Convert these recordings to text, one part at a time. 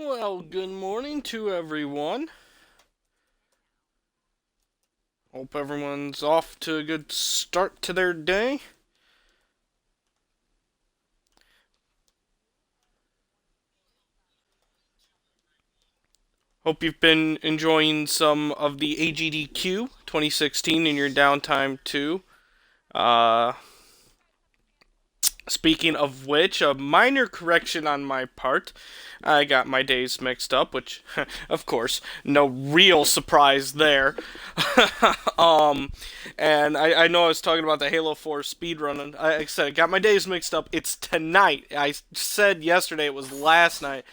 Well, good morning to everyone. Hope everyone's off to a good start to their day. Hope you've been enjoying some of the AGDQ 2016 in your downtime too. Uh, Speaking of which, a minor correction on my part. I got my days mixed up, which, of course, no real surprise there. um, and I know I was talking about the Halo 4 speedrun, and like I said, I got my days mixed up. It's tonight. I said yesterday it was last night.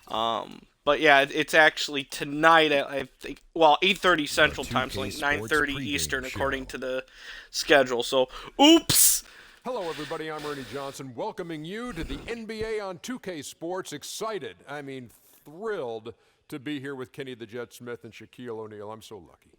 But yeah, it's actually tonight at, I think, well, 8:30 Central Time, so like 9:30 Eastern, according to the schedule. So, oops! Hello, everybody. I'm Ernie Johnson, welcoming you to the NBA on 2K Sports. Excited, thrilled to be here with Kenny the Jet Smith and Shaquille O'Neal. I'm so lucky.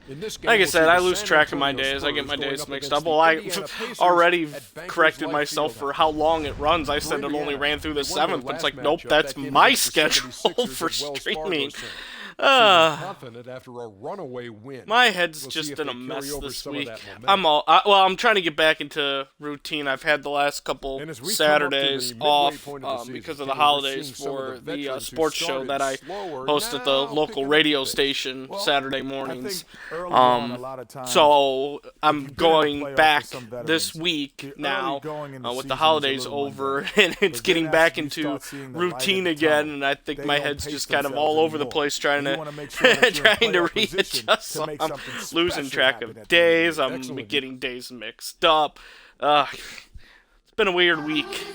In this game, Like I we'll said, see I the lose San track of my Antonio days. I get my Spurs days going mixed up up. against Well, the I Indiana Pacers already at Bankers corrected Life myself for Fieldhouse. how long it runs. I said For it only Indiana, ran through the they won their 7th. It's last like, nope, matchup. that's That game my against the schedule 76ers for at Wells Fargo streaming. Center. Feeling confident after a runaway win. My head's We'll see just if in they a carry mess over this some of week. that momentum. I'm trying to get back into routine. I've had the last couple And as we come up to Saturdays the midway off point of the season, because of the Kenny, we're holidays seeing some of for the the veterans who sports show started that I slower host at the now local picking up radio the pace. station Well, Saturday I mornings. think early on, a lot of times, So I'm you've been in the going playoffs back with some this veterans, week the early now going in the with season the is a holidays little over, mundane. and it's But getting then back as you into start seeing the light at routine the again, tunnel, and I think they my don't head's pace just kind of themselves all over the anymore. place trying And you to wanna make sure that you're in trying to playoff position readjust. to So make I'm something losing special track happen of at the end of the days. year. I'm Excellent. getting days mixed up. It's been a weird week.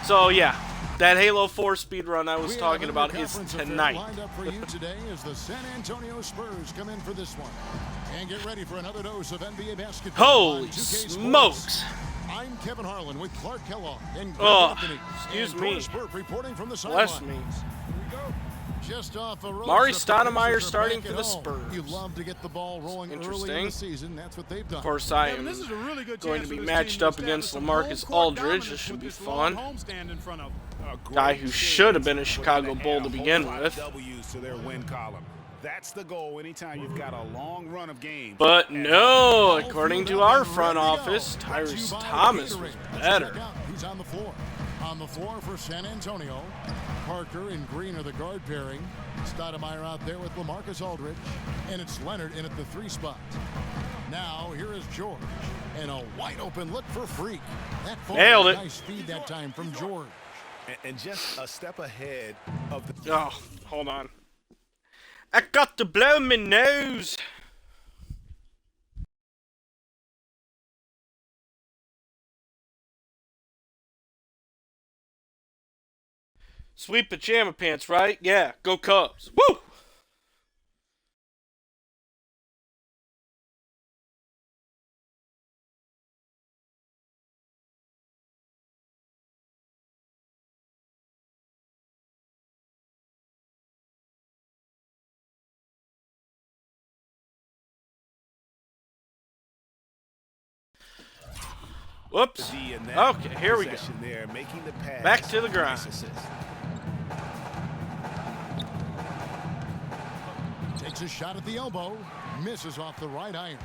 So yeah, that Halo 4 speedrun I was talking about is tonight. Lined up for you today as the San Antonio Spurs come in for this one. And get ready for another dose of NBA basketball. Holy on 2K smokes! Sports. I'm Kevin Harlan with Clark Kellogg and Greg Oh, Anthony. excuse and me. Corliss Burke reporting from the Bless sideline. me. Just off a road Mari trip, Stoudemire the Pacers are starting back for at the home. Spurs. You love to get the ball rolling early in Interesting. the season. That's what they've done. Of course, I Kevin, am this is a really good going chance to be for this matched team up to against establish LaMarcus some home court Aldridge. dominance This should with be this long fun. homestand in front of a Guy great who series. should have been a Chicago Looking to Bull add to a begin whole lot with. of W's to their win column. That's the goal anytime you've got a long run of games. But And no, according to our front office, Tyrese Thomas was better. He's on the floor. On the floor for San Antonio. Parker and Green are the guard pairing. Stoudemire out there with LaMarcus Aldridge. And it's Leonard in at the 3 spot. Now, here is George. And a wide open look for Freak. That Nailed it. Nice feed that time from George. and just a step ahead of the Oh, hold on. I got to blow my nose. Sweet pajama pants, right? Yeah, go Cubs. Woo! Whoops. Okay, here we go. There, making the pass. Back to the grind. Nice assist. Takes a shot at the elbow. Misses off the right iron.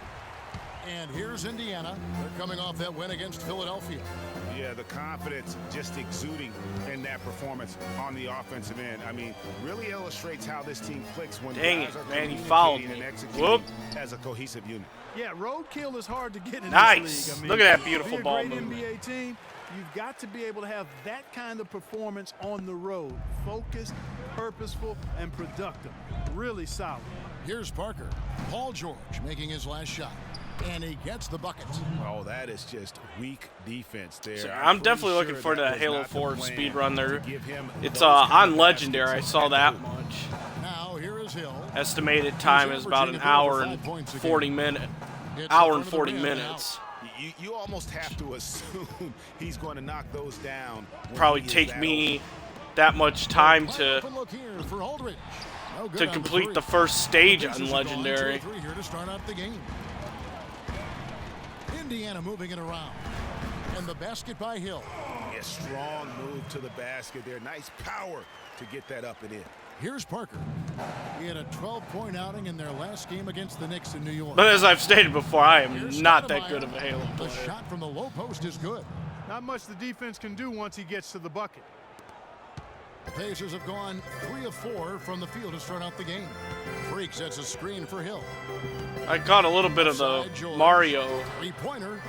And here's Indiana. They're coming off that win against Philadelphia. Yeah, the confidence just exuding in that performance on the offensive end. I mean, really illustrates how this team clicks when Dang guys it, are man, he fouled communicating me. and executing Whoop. as a cohesive unit. Yeah, roadkill is hard to get in Nice. this league. I mean, Look at that to beautiful be a ball great movement. NBA team, you've got to be able to have that kind of performance on the road. Focused, purposeful, and productive. Really solid. Here's Parker. Paul George making his last shot. And he gets the bucket. Oh, that is just weak defense there. So I'm pretty definitely looking sure forward to that that was Halo not the 4 plan speed run there. to give him It's those kind on of Legendary. I baskets. saw that much. Now here is Hill. Estimated time is about an hour and 40 minutes. Hits Hour the and front of the 40 rim and minutes. You almost have to assume he's going to knock those down. when Probably he is take that me that much time to Open look here for Aldridge. No good on complete three. the first stage Pacers on have gone Legendary. 2-3 here to start out the game. Indiana moving it around. And the basket by Hill. a strong move to the basket there. Nice power to get that up and in. Here's Parker. He had a 12-point outing in their last game against the Knicks in New York. But as I've stated before, I am Here's not that Stoudemire. good of a Halo The player. shot from the low post is good. Not much the defense can do once he gets to the bucket. The Pacers have gone 3 of 4 from the field to start out the game. Freak sets a screen for Hill. I caught a little bit of the Side George. Mario Three-pointer.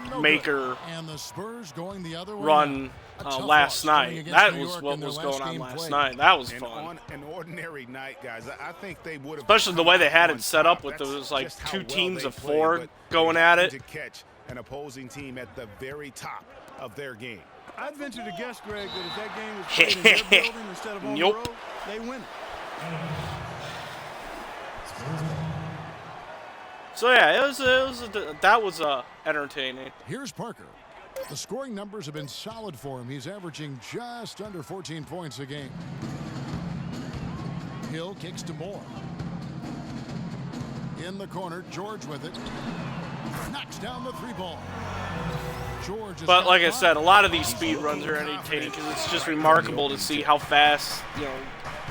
No Maker good. And the Spurs going the other way run now. A tough last loss going night. against That New was York what in their was going on game last played. night. That was And fun. on an ordinary night, guys, I think they would have. Especially the way they had it set up with those like just how two well teams they of played, 4 but going they at happened it. to catch an opposing team at the very top of their game. I'd venture to guess, Greg, that if that game was played in their building instead of on the Nope. road, they win it. So yeah, that was entertaining. Here's Parker. The scoring numbers have been solid for him. He's averaging just under 14 points a game. Hill kicks to Moore. In the corner, George with it. Knocks down the 3-ball. George has But got like I 5. said, a lot of these speed runs are entertaining because it's just remarkable to see how fast,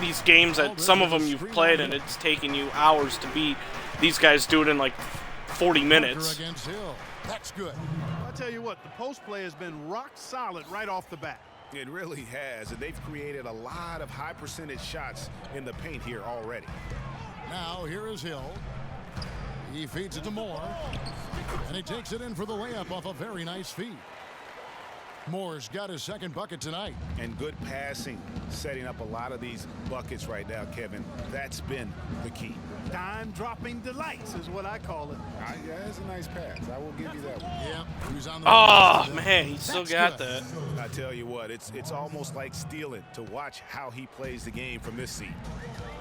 these games that some of them you've played and it's taking you hours to beat. These guys do it in like 40 Parker minutes. against Hill. That's good. I'll tell you what, the post play has been rock solid right off the bat. It really has, and they've created a lot of high percentage shots in the paint here already. Now here is Hill. He feeds it to Moore. And he takes it in for the layup off a very nice feed. Moore's got his second bucket tonight. And good passing, setting up a lot of these buckets right now, Kevin. That's been the key. Dime-dropping delights is what I call it. Yeah, that's a nice pass. I will give you that one. Yeah, who's on the Oh man, he still got That's that. I tell you what, it's almost like stealing to watch how he plays the game from this seat.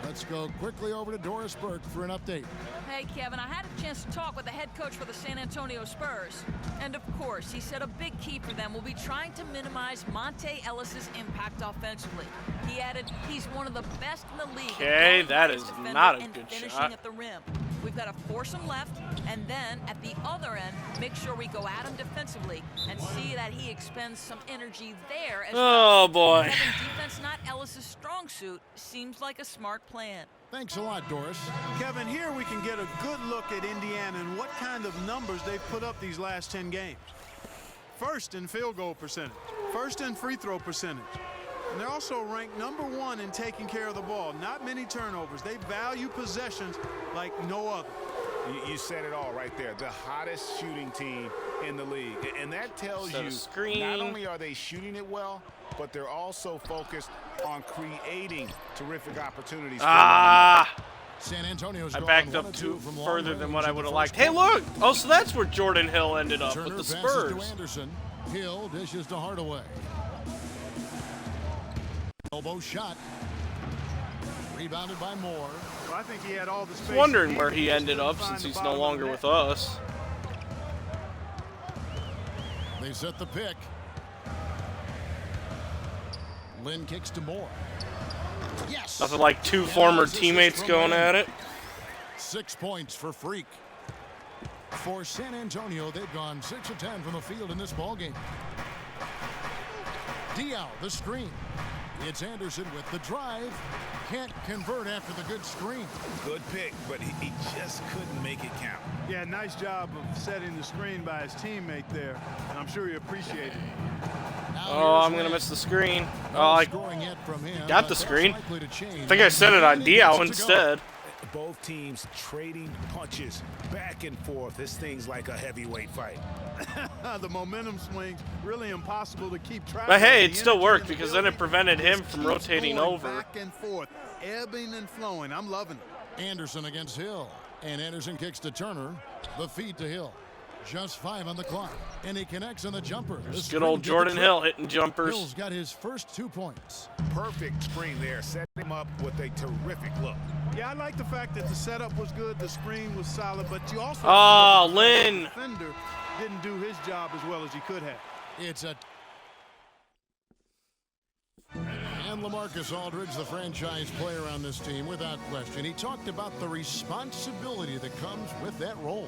Let's go quickly over to Doris Burke for an update. Hey, Kevin, I had a chance to talk with the head coach for the San Antonio Spurs. And of course, he said a big key for them will be trying to minimize Monte Ellis's impact offensively. He added he's one of the best in the league. Okay, at that going is by his defender not a and good finishing shot. at the rim. We've got to force him left, and then at the other end, make sure we go at him defensively and see that he expends some energy there as well. Oh boy. Having defense not Ellis's strong suit seems like a smart plan. Thanks a lot, Doris. Kevin, here we can get a good look at Indiana and what kind of numbers they've put up these last 10 games. First in field goal percentage, first in free throw percentage. And they're also ranked #1 in taking care of the ball. Not many turnovers. They value possessions like no other. You said it all right there. The hottest shooting team in the league. And that tells Set a you screen. not only are they shooting it well, but they're also focused on creating terrific opportunities. San Antonio's I gone backed 1 up of too 2 from long further than range what I in would the have liked. first Hey, quarter. look! Oh, so that's where Jordan Hill ended up Turner with the passes to Spurs. Anderson. Hill dishes to Hardaway. Elbow shot. Rebounded by Moore. Well, I think he had all the space. Wondering he where needed he to ended up find since the he's no bottom of longer the with net. us. They set the pick. Lynn kicks to Moore. Yes! Nothing like two And former assist teammates from going Lynn. at it. 6 points for Freak. For San Antonio, they've gone 6 of 10 from the field in this ballgame. Diaw, the screen. It's Anderson with the drive. Can't convert after the good screen. Good pick, but he just couldn't make it count. Yeah, nice job of setting the screen by his teammate there. And I'm sure he appreciated it. Now Oh, here's I'm gonna Lynn. miss the screen. No Oh, I scoring yet from him, got but the that's screen. likely to change. think I set it on And he gets Diaw it to go. instead. Both teams trading punches back and forth. This thing's like a heavyweight fight. The momentum swings really impossible to keep track But hey, of. it The still energy worked in the because then it building prevented him just from keeps rotating going over. back and forth, ebbing and flowing. I'm loving it. Anderson against Hill. And Anderson kicks to Turner. The feed to Hill. Just 5 on the clock. And he connects on the jumper. The Good screen old gets the Jordan trick. Hill hitting jumpers. Hill's got his first 2 points. Perfect screen there. Set him up with a terrific look. Yeah, I like the fact that the setup was good, the screen was solid, but you also Oh, have to look at the Lynn. defender didn't do his job as well as he could have. It's a... And LaMarcus Aldridge, the franchise player on this team, without question. He talked about the responsibility that comes with that role.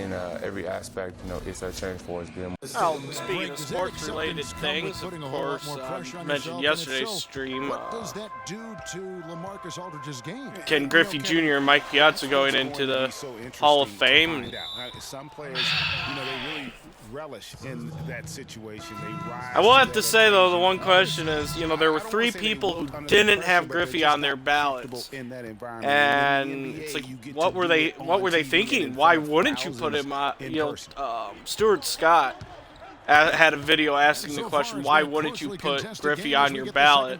in every aspect, it's a challenge for us. Well, speaking of sports-related things, of course, mentioned yesterday's stream. What does that do to LaMarcus Aldridge's game? Ken Griffey Jr. and Mike Piazza going into the Hall of Fame. Some players, they really relish in that situation. They rise. I will have to say, though, the one question is, there were 3 people who didn't have Griffey on their ballots, and it's like, what were they thinking? Why wouldn't you put him? Stuart Scott had a video asking the question, why wouldn't you put Griffey on your ballot?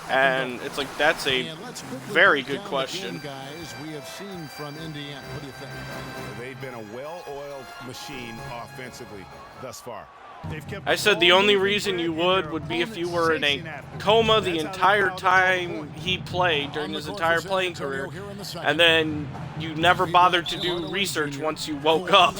And it's like, that's a very good question. Guys we have seen from Indiana. What do you think? They've been a well-oiled machine offensively thus far. I said the only reason you would be if you were in a coma the entire time he played during his entire playing career, and then you never bothered to do research once you woke up.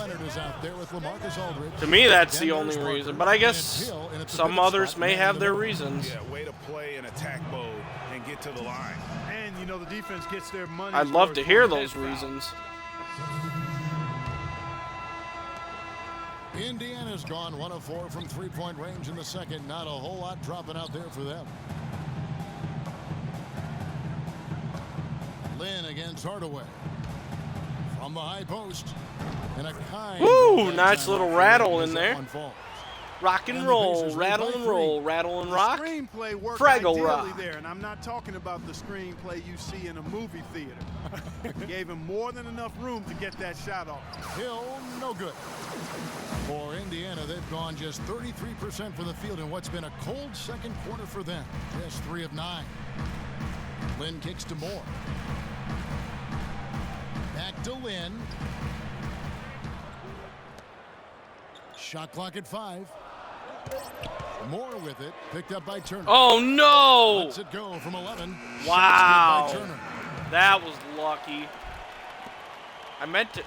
To me, that's the only reason, but I guess some others may have their reasons. Yeah, way to play in attack mode and get to the line. And, the defense gets their money. I'd love to hear those reasons. Indiana's gone 1 of 4 from three-point range in the second. Not a whole lot dropping out there for them. Lynn against Hardaway. From the high post. And a kind Woo! Nice little rattle in there. Unfolds. Rock and roll, rattle and roll, rattle and rock. Screenplay worked Fraggle ideally rock. there, and I'm not talking about the screenplay you see in a movie theater. Gave him more than enough room to get that shot off. Hill, no good. For Indiana, they've gone just 33% from the field in what's been a cold second quarter for them. Just 3 of 9. Lynn kicks to Moore. Back to Lynn. Shot clock at 5. Moore with it, picked up by Turner. Oh no! Lets it go from 11. Wow, Shots good by Turner. that was lucky. I meant to.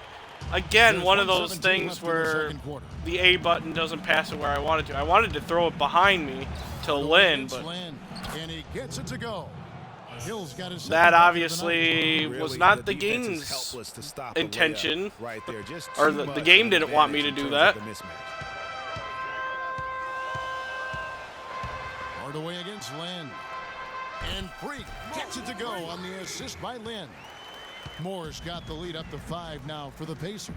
Again, one of those things where the A button doesn't pass it where I wanted to. I wanted to throw it behind me to Lynn, but and he gets it to go. Hill's got his that obviously was not the game's intention, or the game didn't want me to do that. Hardaway against Lynn. And Freak gets it to go on the assist by Lynn. Moore's got the lead up to 5 now for the Pacers.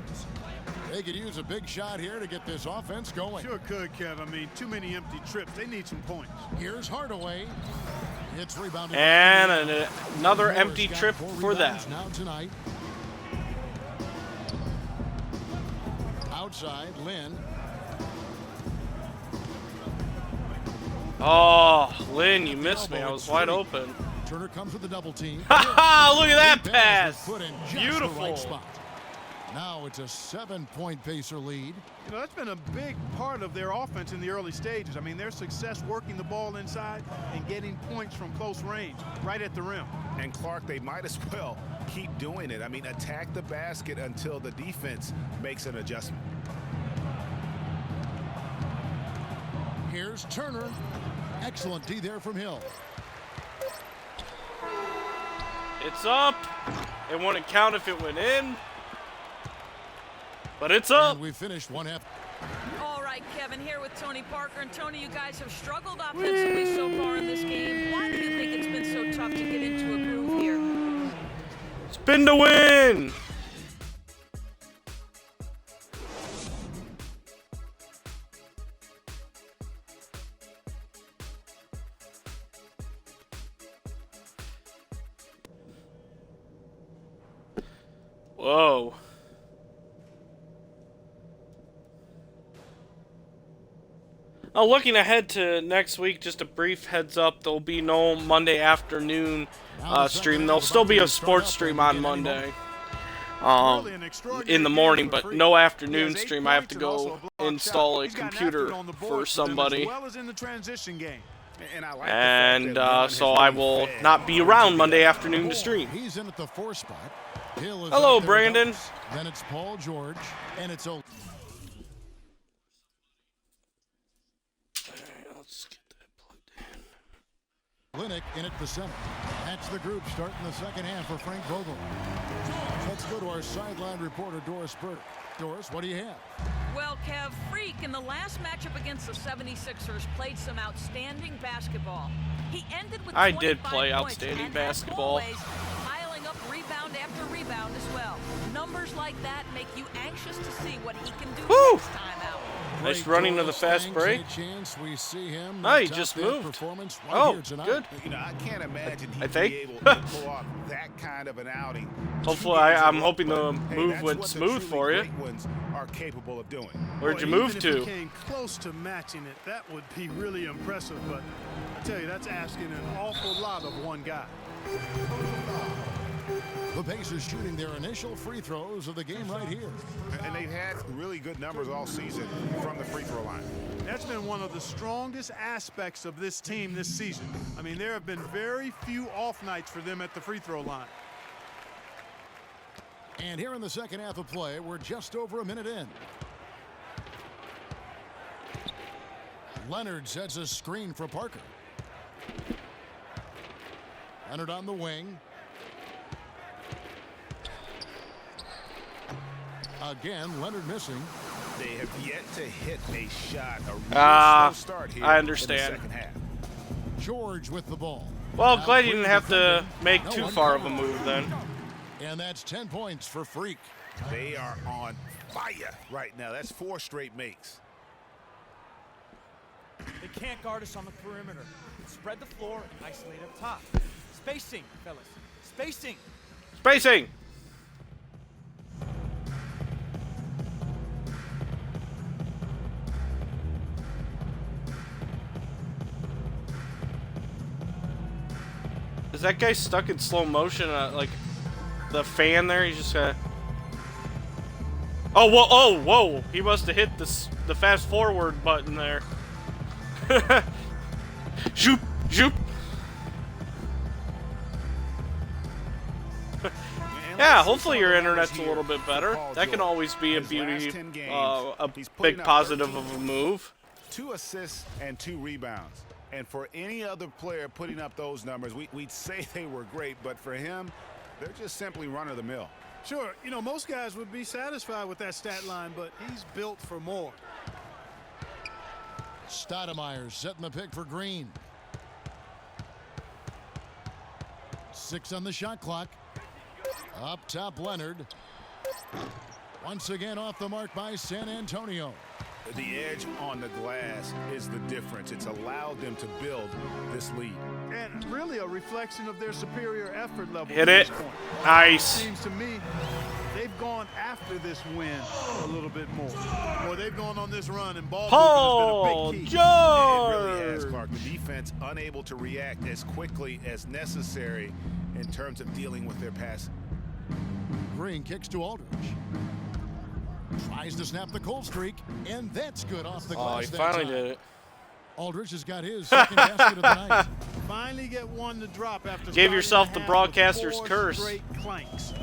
They could use a big shot here to get this offense going. Sure could, Kev. I mean, too many empty trips. They need some points. Here's Hardaway. It's rebounded. And another empty trip for them. Now tonight. Outside, Lynn. Oh, Lynn, you missed me. I was wide open. Turner comes with the double team. Ha ha! Look at that pass. Put in just Beautiful. the right spot. Now it's a 7-point Pacer lead. That's been a big part of their offense in the early stages. I mean, their success working the ball inside and getting points from close range, right at the rim. And Clark, they might as well keep doing it. I mean, attack the basket until the defense makes an adjustment. Here's Turner. Excellent D there from Hill. It's up. It wouldn't count if it went in. But it's up. And we finished 1 half. All right, Kevin, here with Tony Parker. And Tony, you guys have struggled offensively so far in this game. Why do you think it's been so tough to get into a groove here? Spin to win. Whoa. Now, looking ahead to next week, just a brief heads up, there'll be no Monday afternoon stream. There'll still be a sports stream on Monday in the morning, but no afternoon stream. I have to go install a computer for somebody. And so I will not be around Monday afternoon to stream. He's in at the 4 spot. Hello, Brandon. Then it's Paul George, and it's a. Let's get that plugged in. Linnick in at the center. That's the group starting the second half for Frank Vogel. Let's go to our sideline reporter, Doris Burdick. Doris, what do you have? Well, Kev, Freak in the last matchup against the 76ers played some outstanding basketball. He ended with I did 25 play points, outstanding and basketball. As always, piling up rebound after rebound as well. Numbers like that make you anxious to see what he can do Woo! next time out. Nice running to the fast break. We see him Oh, he just moved. performance right Oh, here tonight. good. You know, I can't imagine he'd think. be able to pull off that kind of an outing. Hopefully, 2 games in a I'm row, hoping the but, hey, move that's went what the smooth truly for you. great ones are capable of doing. Where'd you Boy, move even to? If he came close to matching it, that would be really impressive. But I tell you, that's asking an awful lot of one guy. The Pacers shooting their initial free throws of the game right here. And they've had really good numbers all season from the free throw line. That's been one of the strongest aspects of this team this season. I mean, there have been very few off nights for them at the free throw line. And here in the second half of play, we're just over a minute in. Leonard sets a screen for Parker. Leonard on the wing. Again, Leonard missing. They have yet to hit a shot. A real slow start here I in understand. the second half. George with the ball. Well, Now glad you Green didn't have to defending. make No too one far of a called. move then. And that's 10 points for Freak. They are on fire right now. That's 4 straight makes. They can't guard us on the perimeter. Spread the floor and isolate up top. Spacing, fellas. Spacing. Spacing! Is that guy stuck in slow motion? Like the fan there? He's just Oh, whoa! Oh, whoa! He must have hit the fast forward button there. Shoop, shoop. Yeah, hopefully your internet's a little bit better. That can always be a beauty, a big positive of a move. 2 assists and 2 rebounds. And for any other player putting up those numbers, we'd say they were great, but for him, they're just simply run-of-the-mill. Sure, you know, most guys would be satisfied with that stat line, but he's built for more. Stoudemire setting the pick for Green. 6 on the shot clock. Up top, Leonard. Once again off the mark by San Antonio. The edge on the glass is the difference. It's allowed them to build this lead. And really a reflection of their superior effort level. Hit to it. this point. Nice. Seems to me they've gone after this win a little bit more. Or they've gone on this run and ball Paul movement has been a big key. George. It really has, Clark. The defense unable to react as quickly as necessary in terms of dealing with their passing. Green kicks to Aldridge. Tries to snap the cold streak, and that's good off the Oh, glass. he that finally time. did it. Aldridge has got his second basket of the night. Finally get one to drop after Gave starting yourself the the half broadcaster's with 4 curse. straight clanks.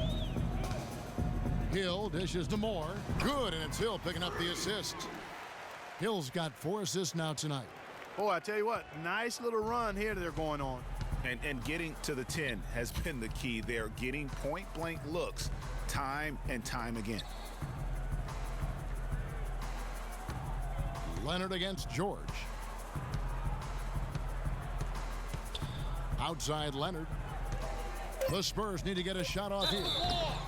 Hill dishes to Moore. Good, and it's Hill picking up the assist. Hill's got 4 assists now tonight. Boy, I tell you what, nice little run here they're going on. And getting to the 10 has been the key. They're getting point-blank looks time and time again. Leonard against George. Outside Leonard. The Spurs need to get a shot off here.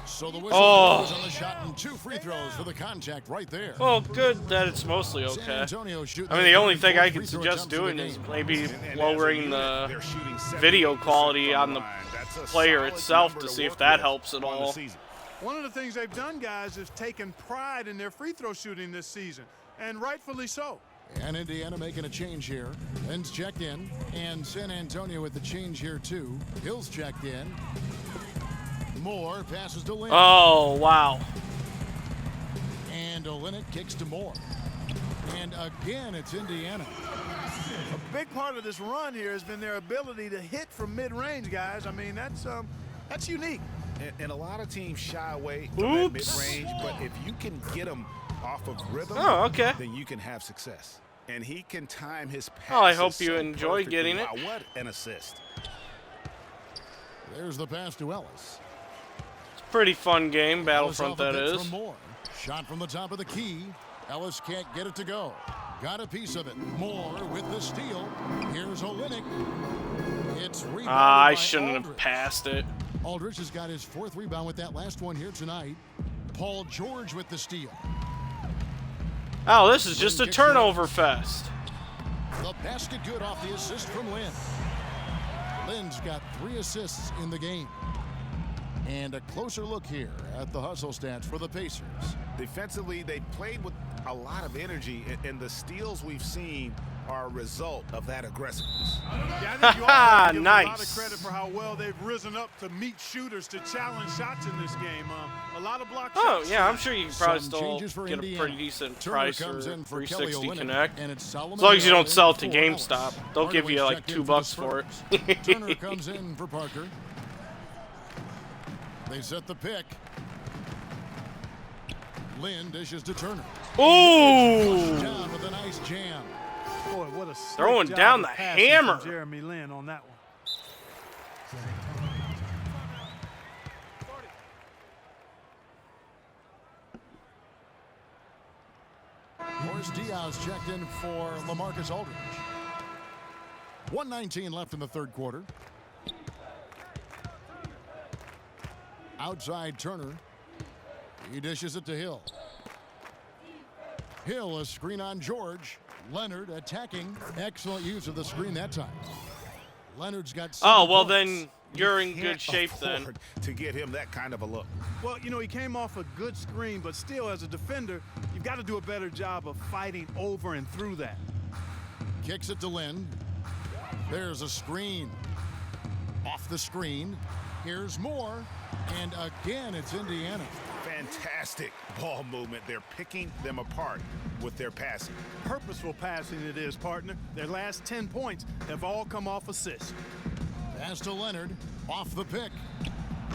So the whistle blows on the shot and 2 free throws for the contact right there. Well, good that it's mostly San okay. Antonio shooting I mean, the only thing I free could throw suggest attempts of the doing is game. maybe And lowering as a the unit, they're shooting 70% video quality on the line. That's a player solid itself number to see work if that with helps at on the all. season. One of the things they've done, guys, is taken pride in their free throw shooting this season, and rightfully so. And Indiana making a change here. Lynn's checked in. And San Antonio with the change here, too. Hill's checked in. Moore passes to Lynn. Oh, wow. And Olynyk kicks to Moore. And again, it's Indiana. A big part of this run here has been their ability to hit from mid-range, guys. I mean, that's unique. And a lot of teams shy away from that Oops. mid-range, but if you can get them off of rhythm, Oh, okay. then you can have success. And he can time his passes. Oh, I hope you so enjoy perfectly. getting it. Wow, what an assist. There's the pass to Ellis. Pretty fun game, Ellis Battlefront off a that pick is. from Moore. Shot from the top of the key. Ellis can't get it to go. Got a piece of it. Moore with the steal. Here's Olynyk. It's rebounded I by shouldn't have Aldridge. passed it. Aldridge has got his 4th rebound with that last one here tonight. Paul George with the steal. Oh, this is just a Lynn kicks turnover fest. The basket good off the assist from Lynn. Lynn's got 3 assists in the game. And a closer look here at the hustle stats for the Pacers. Defensively, they played with a lot of energy, and the steals we've seen are a result of that aggressiveness. Yeah, I think you all have to give them a lot of Nice. credit for how well they've risen up to meet shooters to challenge shots in this game. A lot of block Oh, shots. yeah, I'm sure you can probably Some still changes for get a Indiana. pretty decent Turner price comes for in for Kelly 360 Olynyk, Connect. and it's Solomon As long as you Hill don't sell it to in for Ellis. GameStop. They'll give you Hardaway's like checked in the $2 for Spurs. it. Turner comes in for Parker. They set the pick. Lynn dishes to Turner. Ooh! Down with a nice jam. Boy, what a slick Throwing job down of the passing hammer. from Jeremy Lin on that one. Morris Diaz checked in for LaMarcus Aldridge. 1:19 left in the 3rd quarter. Outside Turner. He dishes it to Hill. Hill, a screen on George. Leonard attacking. Excellent use of the screen that time. Leonard's got 7 Oh, well points. then you're in Can't good shape then. afford to get him that kind of a look. Well, you know, he came off a good screen, but still, as a defender, you've got to do a better job of fighting over and through that. Kicks it to Lynn. There's a screen. Off the screen. Here's Moore. And again, it's Indiana. Fantastic ball movement. They're picking them apart with their passing. Purposeful passing it is, partner. Their last 10 points have all come off assists. Pass to Leonard. Off the pick.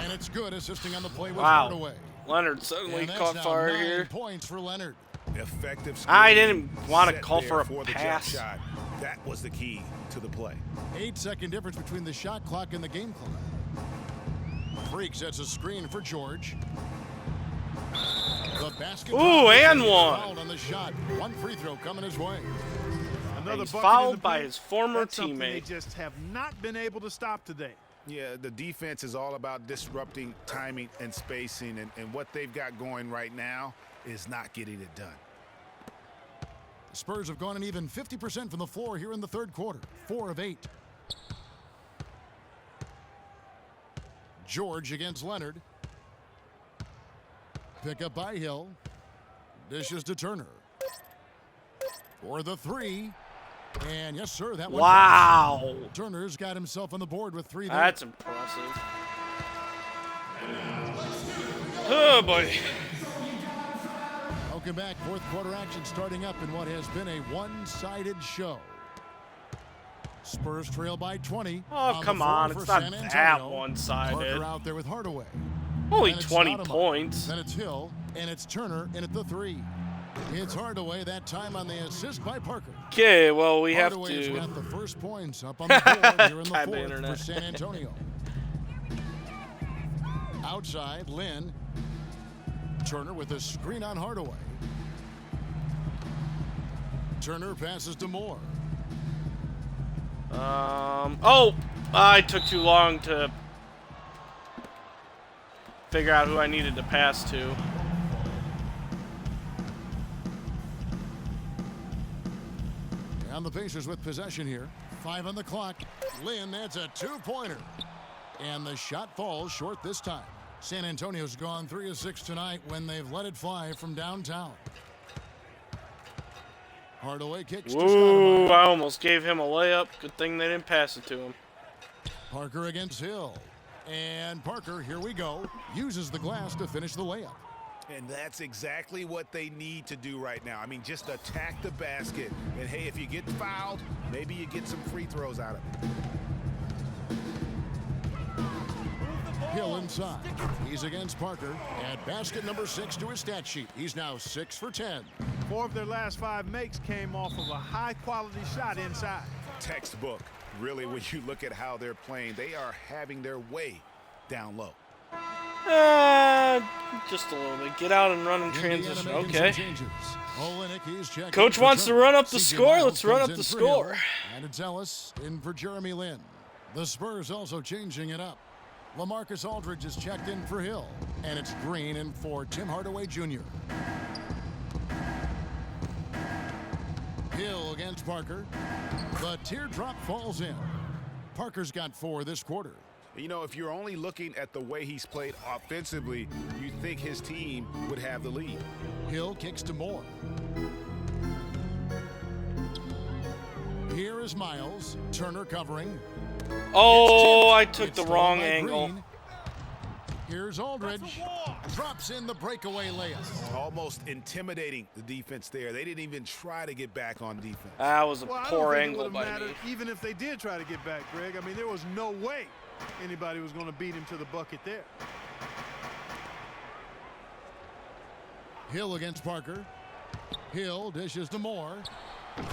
And it's good, assisting on the play with Wow. Hardaway. Leonard suddenly And that's caught now fire 9 here. points for Leonard. Effective I screen didn't want to set call there for a the jump pass. shot. That was the key to the play. 8-second difference between the shot clock and the game clock. Freak sets a screen for George. The basket. Ooh, and He's one. fouled on the shot. 1 free throw coming his way. Another He's bucket in fouled the by paint. his former That's something They teammate. just have not been able to stop today. Yeah, the defense is all about disrupting timing and spacing, and what they've got going right now is not getting it done. The Spurs have gone an even 50% from the floor here in the 3rd quarter. 4 of 8. George against Leonard. Pick up by Hill. Dishes to Turner. For the 3. And yes, sir, that one. Wow. Turner's got himself on the board with 3 there. That's impressive. Oh, boy. Welcome back. 4th quarter action starting up in what has been a one-sided show. Spurs trail by 20. Oh, the come floor on. for It's not San that Antonio. one-sided. Parker out there with Hardaway. Only Then it's 20 Stoudemire. points. Then it's Hill, and it's Turner in at the 3. It's Hardaway, that time on the assist by Parker. Okay, well, we have Hardaway's to... got the first points up on the board here in the Type of 4th internet. for San Antonio. Outside, Lynn. Turner with a screen on Hardaway. Turner passes to Moore. Oh, I took too long to figure out who I needed to pass to. And the Pacers with possession here. 5 on the clock. Lynn, that's a 2-pointer. And the shot falls short this time. San Antonio's gone 3 of 6 tonight when they've let it fly from downtown. Hardaway kicks to Ooh, Stoudemire. I almost gave him a layup. Good thing they didn't pass it to him. Parker against Hill. And Parker, here we go, uses the glass to finish the layup. And that's exactly what they need to do right now. I mean, just attack the basket. And, hey, if you get fouled, maybe you get some free throws out of it. Hill inside. He's against Parker. Add basket number 6 to his stat sheet. He's now 6 for 10. 4 of their last 5 makes came off of a high-quality shot inside. Textbook. Really, when you look at how they're playing, they are having their way down low. Just a little bit. Get out and run in transition. Indiana making Okay. some changes. Olenek is checking Coach for wants to Turner. run up the CJ score. Miles Let's run comes up in the for Hill. score. And it's Ellis in for Jeremy Lin. The Spurs also changing it up. LaMarcus Aldridge is checked in for Hill. And it's Green in for Tim Hardaway Jr. Hill against Parker. The teardrop falls in. Parker's got 4 this quarter. You know, if you're only looking at the way he's played offensively, you'd think his team would have the lead. Hill kicks to Moore. Here is Miles. Turner covering. Oh, I took It's the stolen wrong by angle. Green. Here's Aldridge. Drops in the breakaway layup. Almost intimidating the defense there. They didn't even try to get back on defense. That was a Well, I don't poor think it angle would by have mattered me. even if they did try to get back, Greg. I mean, there was no way anybody was going to beat him to the bucket there. Hill against Parker. Hill dishes to Moore.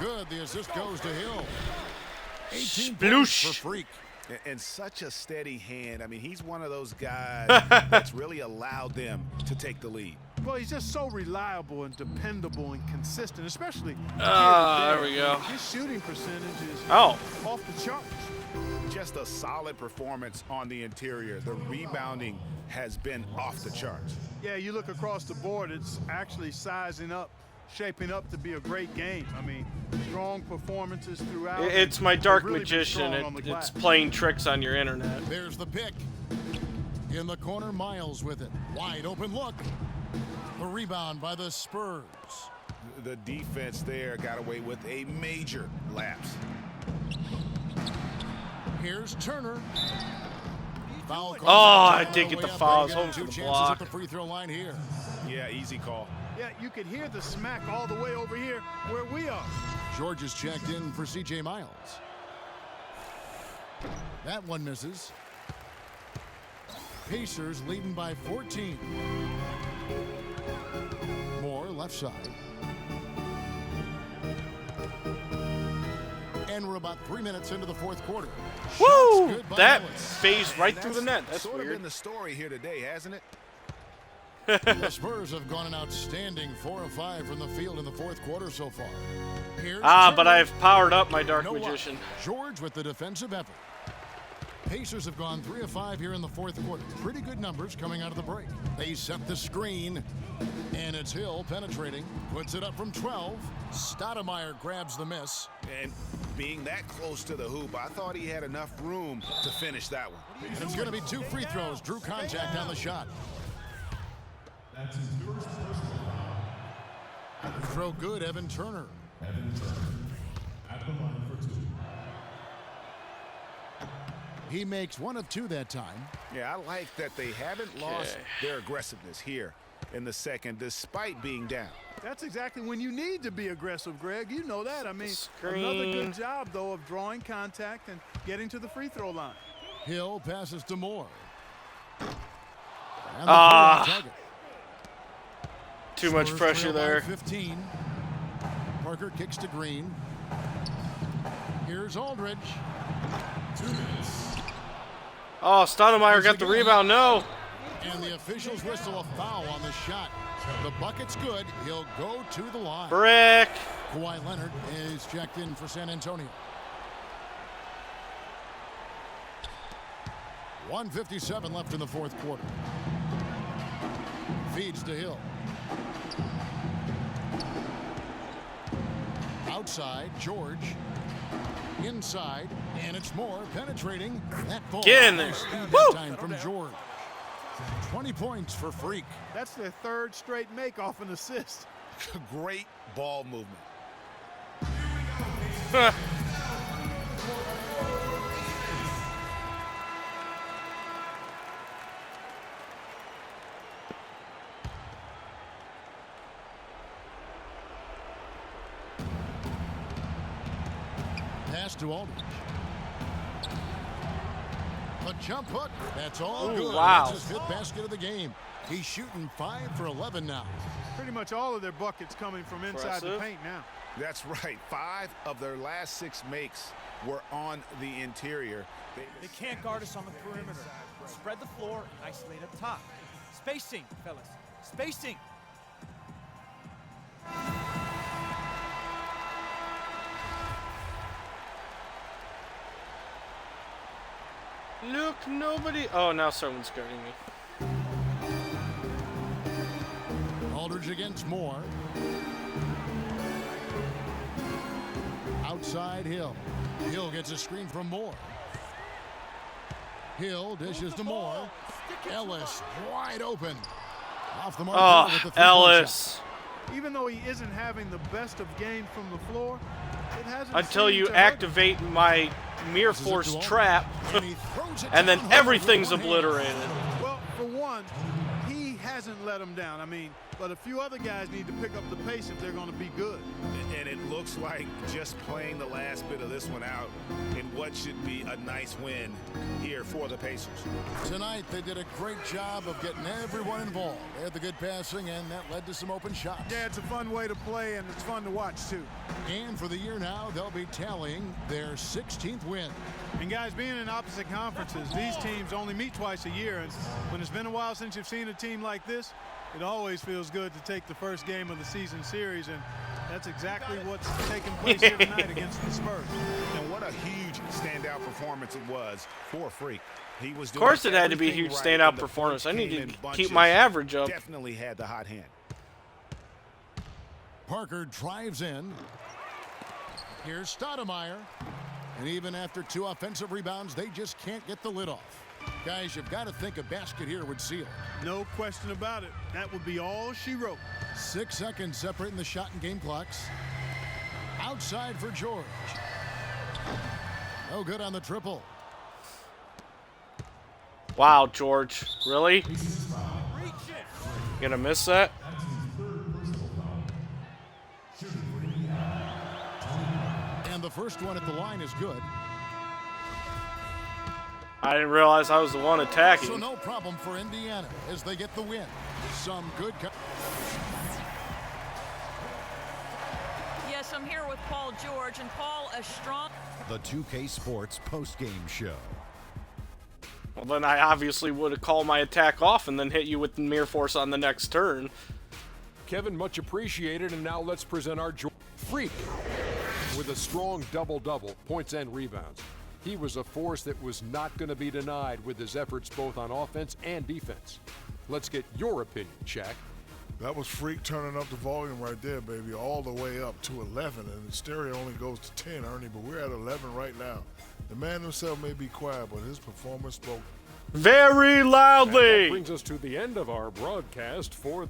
Good. The assist goes to Hill. 18 points Sploosh. for Freak. And such a steady hand. I mean, he's one of those guys that's really allowed them to take the lead. Well, he's just so reliable and dependable and consistent, especially There we go. His shooting percentage is Oh. off the charts. Just a solid performance on the interior. The rebounding has been off the charts. Yeah, you look across the board, it's actually sizing up, shaping up to be a great game. I mean, strong performances throughout. It's my dark Really been magician. strong on the It's glass. playing tricks on your internet. There's the pick. In the corner, Miles with it. Wide open look. The rebound by the Spurs. The defense there got away with a major lapse. Here's Turner. Foul call. Oh, I did get the Way up, foul. I and was he got hoping two for the chances block. at the free throw line here. Yeah, easy call. Yeah, you could hear the smack all the way over here where we are. George is checked in for CJ Miles. That one misses. Pacers leading by 14. Moore left side. And we're about 3 minutes into the fourth quarter. Woo! Shots good by That Ellis. phased right through the net. That's sort of weird. been the story here today, hasn't it? The Spurs have gone an outstanding 4 of 5 from the field in the fourth quarter so far. Here's But Turner. I've powered up my dark No magician. up. George with the defensive effort. Pacers have gone 3 of 5 here in the fourth quarter. Pretty good numbers coming out of the break. They set the screen, and it's Hill penetrating. Puts it up from 12. Stoudemire grabs the miss. And being that close to the hoop, I thought he had enough room to finish that one. And it's going to be 2 free throws. Drew contact on the shot. Throw good, Evan Turner. He makes 1 of 2 that time. Yeah, I like that they haven't lost Okay. their aggressiveness here in the second, despite being down. That's exactly when you need to be aggressive, Greg. You know that. I mean, another Screen. good job, though, of drawing contact and getting to the free throw line. Hill passes to Moore. And the Ah. three on target. Too much Spurs pressure trail by there. 15. Parker kicks to Green. Here's Aldridge. 2 minutes. Oh, Stoudemire got the rebound. No. And the officials whistle a foul on the shot. The bucket's good. He'll go to the line. Brick. Kawhi Leonard is checked in for San Antonio. 1:57 left in the fourth quarter. Feeds to Hill. Outside, George. Inside, and it's Moore penetrating. That ball. Get in there. Speed Woo! that time from George. 20 points for Freak. That's their third straight make off an assist. Great ball movement. Pass to Aldridge. A jump hook. That's all Ooh, good. wow. That's his fifth basket of the game. He's shooting 5 for 11 now. Pretty much all of their buckets coming from inside the Impressive. paint now. That's right. 5 of their last 6 makes were on the interior. They can't guard us on the perimeter. Spread the floor and isolate up top. Spacing, fellas. Spacing. Look, nobody. Oh, now someone's guarding me. Aldridge against Moore. Outside Hill. Hill gets a screen from Moore. Hill dishes to Moore. Ellis wide open. Off the mark Oh, with the three-point Ellis. shot. Even though he isn't having the best of games from the floor, it hasn't Until seemed you to hurt him. activate my Mere This is it Force to Aldridge. trap, And he throws it and then down hard everything's with one hand. obliterated. Well, for one, he hasn't let him down. I mean, but a few other guys need to pick up the pace if they're going to be good. And it looks like just playing the last bit of this one out in what should be a nice win here for the Pacers. Tonight, they did a great job of getting everyone involved. They had the good passing, and that led to some open shots. Yeah, it's a fun way to play, and it's fun to watch, too. And for the year now, they'll be tallying their 16th win. And guys, being in opposite conferences, these teams only meet twice a year. And when it's been a while since you've seen a team like this, it always feels good to take the first game of the season series. And that's exactly what's taking place here tonight against the Spurs. And what a huge standout performance it was for Freak. He was Of doing course it had to be a everything huge right, standout and the performance. I points need came to in keep bunches. my average up. Definitely had the hot hand. Parker drives in. Here's Stoudemire. And even after 2 offensive rebounds, they just can't get the lid off. Guys, you've got to think a basket here would seal. No question about it. That would be all she wrote. 6 seconds separating the shot and game clocks. Outside for George. No good on the triple. Wow, George. Really? Reach it. You gonna miss that? And the first one at the line is good. I didn't realize I was the one So attacking. no problem for Indiana as they get the win. Some good. Yes, I'm here with Paul George, and Paul, a strong... The 2K Sports postgame show. Well, then I obviously would have called my attack off and then hit you with Mere Force on the next turn. Kevin, much appreciated. And now let's present our Freak with a strong double-double, points and rebounds. He was a force that was not going to be denied with his efforts both on offense and defense. Let's get your opinion, Shaq. That was Freak turning up the volume right there, baby, all the way up to 11. And the stereo only goes to 10, Ernie, but we're at 11 right now. The man himself may be quiet, but his performance spoke Very That loudly! brings us to the end of our broadcast for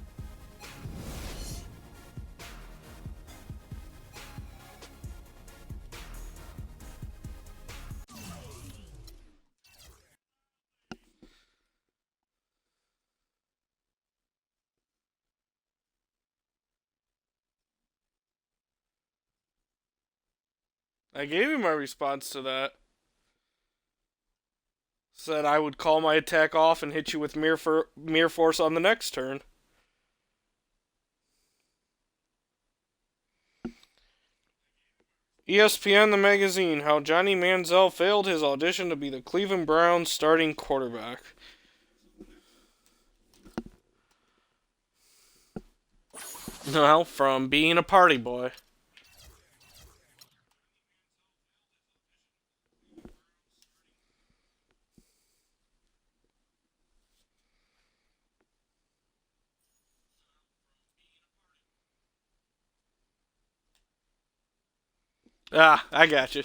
I gave you my response to that. Said I would call my attack off and hit you with Mere Force on the next turn. ESPN, the magazine, how Johnny Manziel failed his audition to be the Cleveland Browns starting quarterback. Well, from being a party boy. Ah, I got you.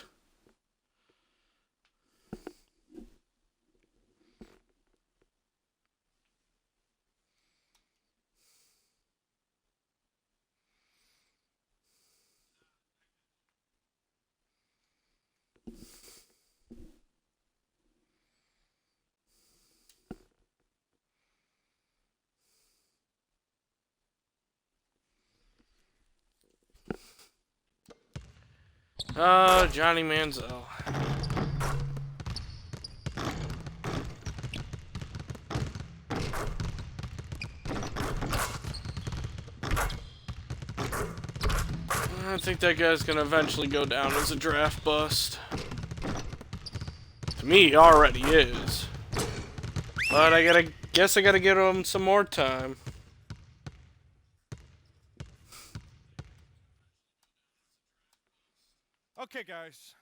Johnny Manziel. I think that guy's gonna eventually go down as a draft bust. To me, he already is. But I guess I gotta give him some more time. Okay, guys.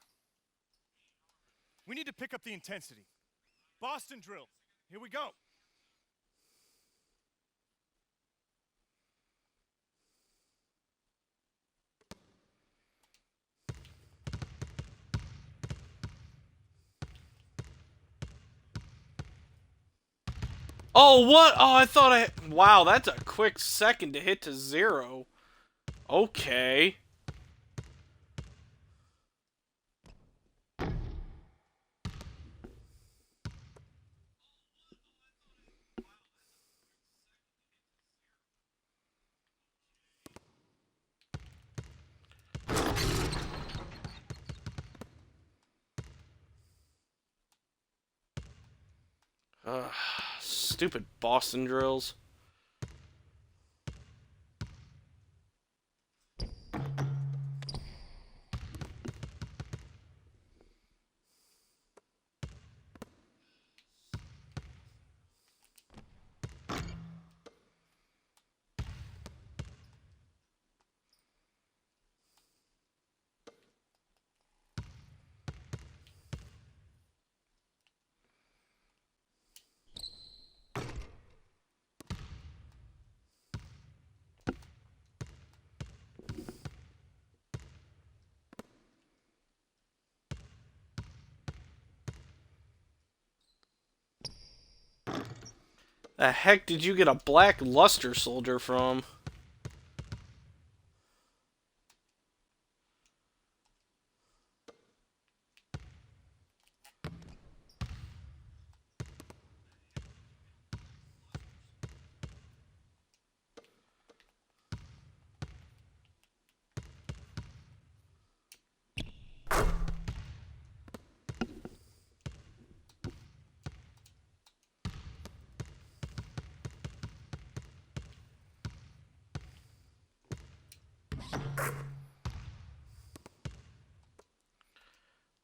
We need to pick up the intensity. Boston drill. Here we go. Oh, what? Oh, I thought I... Wow, that's a quick second to hit to 0. Okay. Stupid Boston drills. The heck did you get a black luster soldier from?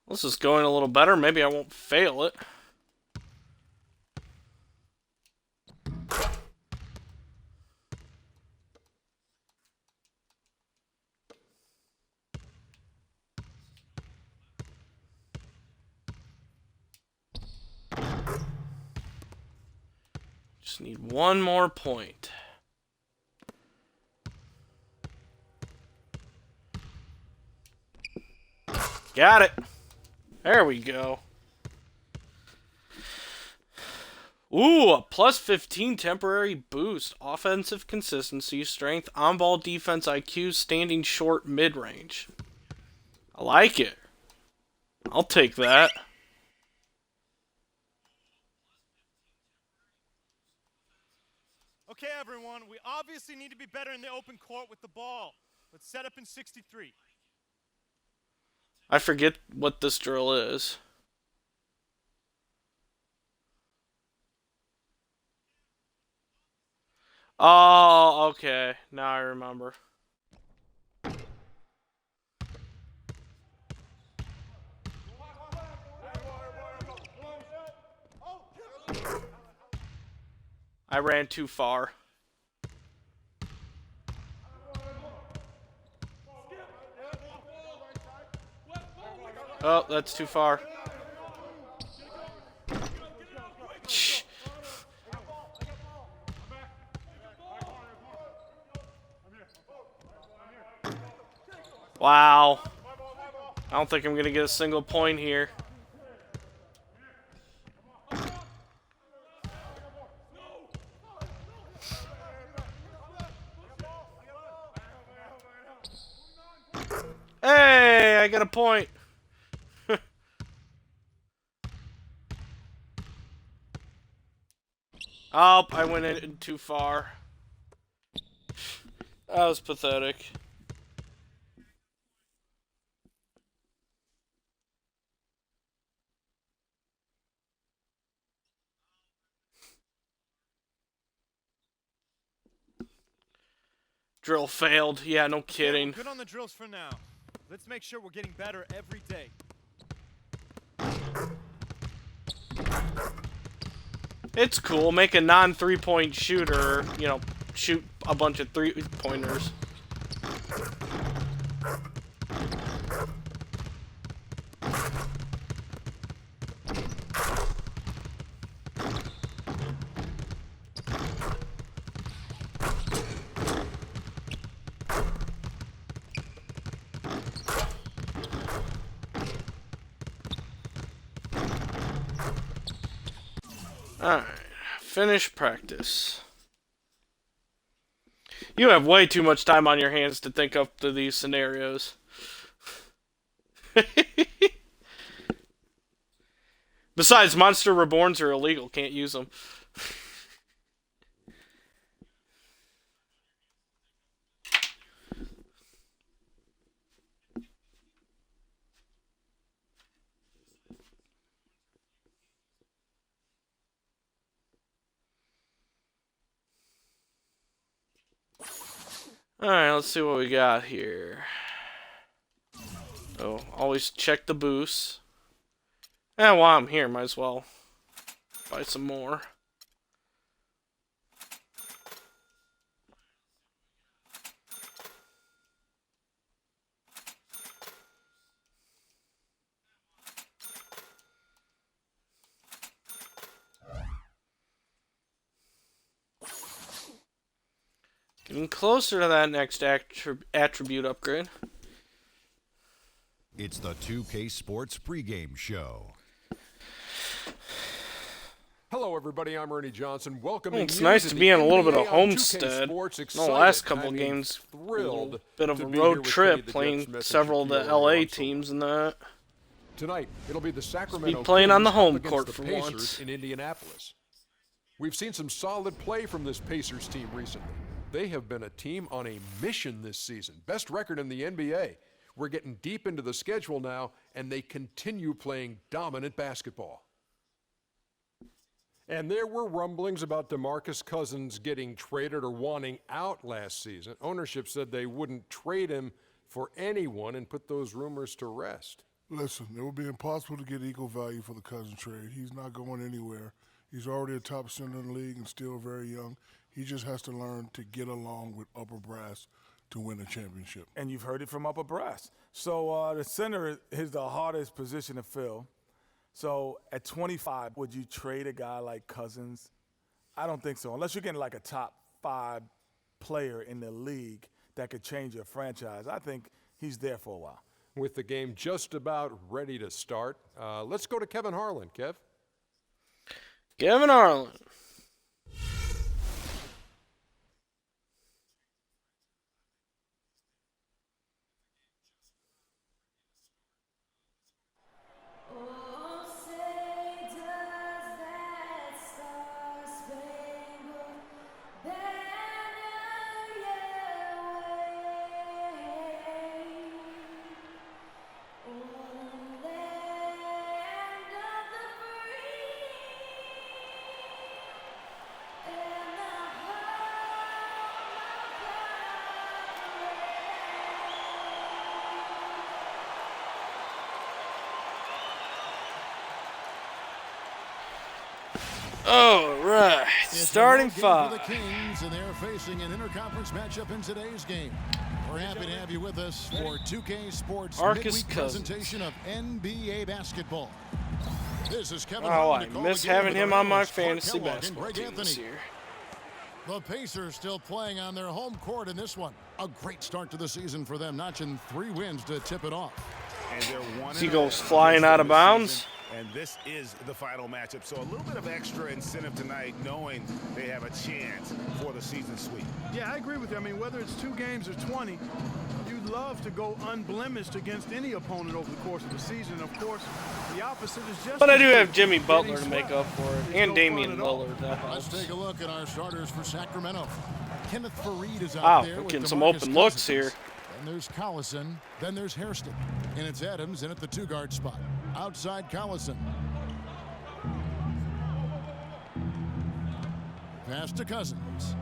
This is going a little better. Maybe I won't fail it. Just need one more point. Got it. There we go. Ooh, a plus 15 temporary boost. Offensive consistency, strength, on-ball defense IQ, standing short mid-range. I like it. I'll take that. Okay, everyone, we obviously need to be better in the open court with the ball. Let's set up in 63. I forget what this drill is. Oh, okay. Now I remember. I ran too far. Oh, that's too far. Shh. Wow. I don't think I'm going to get a single point here. Hey, I got a point. Oh, I went in too far. That was pathetic. Drill failed. Yeah, no kidding. Good on the drills for now. Let's make sure we're getting better every day. It's cool. Make a non-3-point shooter, you know, shoot a bunch of 3-pointers. Alright, finish practice. You have way too much time on your hands to think up to these scenarios. Besides, Monster Reborns are illegal. Can't use them. Alright, let's see what we got here. Oh, always check the boosts. While I'm here, might as well buy some more. Getting closer to that next attribute upgrade. It's the 2K Sports pregame show. Hello, everybody. I'm Ernie Johnson. Welcoming It's you nice to to the be in a little bit NBA of on 2K Homestead. Sports. The Excited. last couple I mean, games, thrilled bit of to a be here road with trip, Kenny the Jet playing Smith and several of the Shaquille LA O'Neal. teams and that. Tonight, it'll be the Sacramento playing on the Kings home up against court the for Pacers once. in Indianapolis. We've seen some solid play from this Pacers team recently. They have been a team on a mission this season. Best record in the NBA. We're getting deep into the schedule now, and they continue playing dominant basketball. And there were rumblings about DeMarcus Cousins getting traded or wanting out last season. Ownership said they wouldn't trade him for anyone and put those rumors to rest. Listen, it would be impossible to get equal value for the Cousins trade. He's not going anywhere. He's already a top center in the league and still very young. He just has to learn to get along with upper brass to win a championship. And you've heard it from upper brass. So the center is the hardest position to fill. So at 25, would you trade a guy like Cousins? I don't think so, unless you're getting like a top 5 player in the league that could change your franchise. I think he's there for a while. With the game just about ready to start, let's go to Kevin Harlan. Kev? Kevin Harlan. All right, starting It's a road game for five. the Kings, and they're facing an interconference matchup in today's game. We're happy to have you with us for 2K Sports Marcus midweek Cousins. presentation of NBA basketball. This is Kevin Oh, Harlan I to call miss the game having with him our on my analysts, Clark fantasy Kellogg and basketball Greg team this Anthony. year. The Pacers still playing on their home court in this one. A great start to the season for them, notching 3 wins to tip it off. And they're 1-0 He goes flying out of this bounds. season, and this is the final matchup. So a little bit of extra incentive tonight, knowing they have a chance for the season sweep. Yeah, I agree with you. I mean, whether it's 2 games or 20, you'd love to go unblemished against any opponent over the course of the season. Of course, the opposite is just. But I do as have good. Jimmy Butler Getting to make swept up for it, is and no Damian fun at all. Lillard. That Let's helps. take a look at our starters for Sacramento. Kenneth Faried is out Wow, there we're with getting some DeMarcus open looks Cousins. here. Then there's Collison. Then there's Hairston. And it's Adams in at the 2-guard spot. Outside Collison. Pass to Cousins.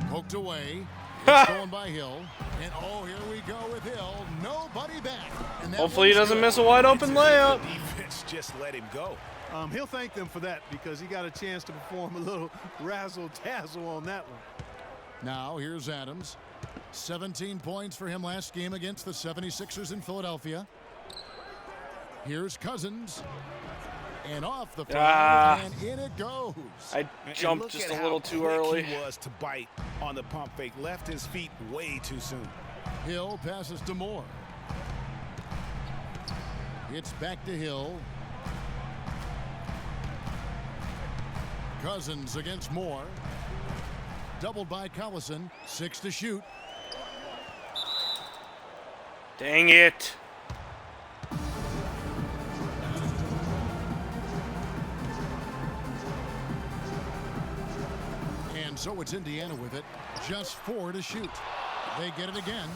Poked away. It's stolen by Hill. And oh, here we go with Hill. Nobody back. And that Hopefully he one's doesn't good. miss a wide open layup. The defense just let him go. He'll thank them for that because he got a chance to perform a little razzle-dazzle on that one. Now here's Adams. 17 points for him last game against the 76ers in Philadelphia. Here's Cousins. And off the front, and in it goes. I jumped just a little too early. He was to bite on the pump fake. Left his feet way too soon. Hill passes to Moore. It's back to Hill. Cousins against Moore. Doubled by Collison. 6 to shoot. Dang it. And so it's Indiana with it. Just 4 to shoot. They get it again.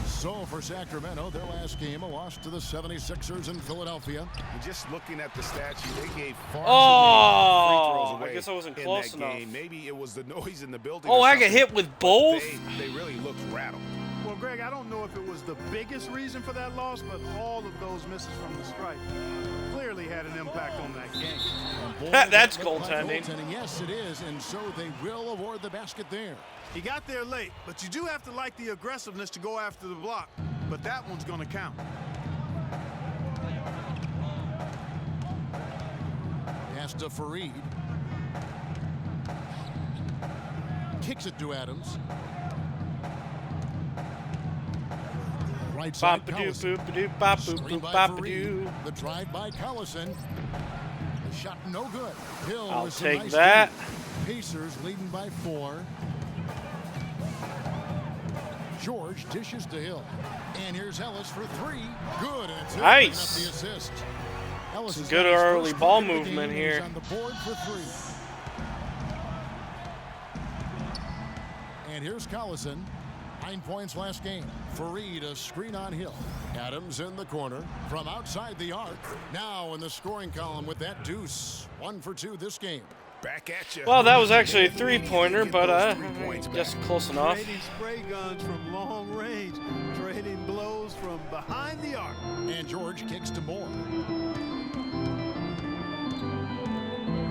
So for Sacramento, their last game, a loss to the 76ers in Philadelphia. Just looking at the stats, they gave far Oh, too many free throws away. I guess I wasn't in close that enough. Game. Maybe it was the noise in the building. Oh, or I got something, hit with but both? They really looked rattled. Well, Greg, I don't know if it was the biggest reason for that loss, but all of those misses from the stripe clearly had an impact on that game. That's That looked like goaltending. Yes, it is, and so they will award the basket there. He got there late, but you do have to like the aggressiveness to go after the block. But that one's going to count. Pass to Fareed. Kicks it to Adams. Right side, Collison. Screen by Fareed. The drive by Collison. The shot no good. Hill I'll with some take nice that. D. Pacers leading by 4. George dishes to Hill. And here's Ellis for 3. Good. And it's Nice. the assist. Ellis Some has good got his early first ball bucket of the movement game. here. He's on the board for 3. And here's Collison. 9 points last game. Fareed a screen on Hill. Adams in the corner from outside the arc. Now in the scoring column with that deuce. 1 for 2 this game. Back at you. Well, that was actually a three-pointer, but just just close enough. Trading spray guns from long range, trading blows from behind the arc. And George kicks to Moore.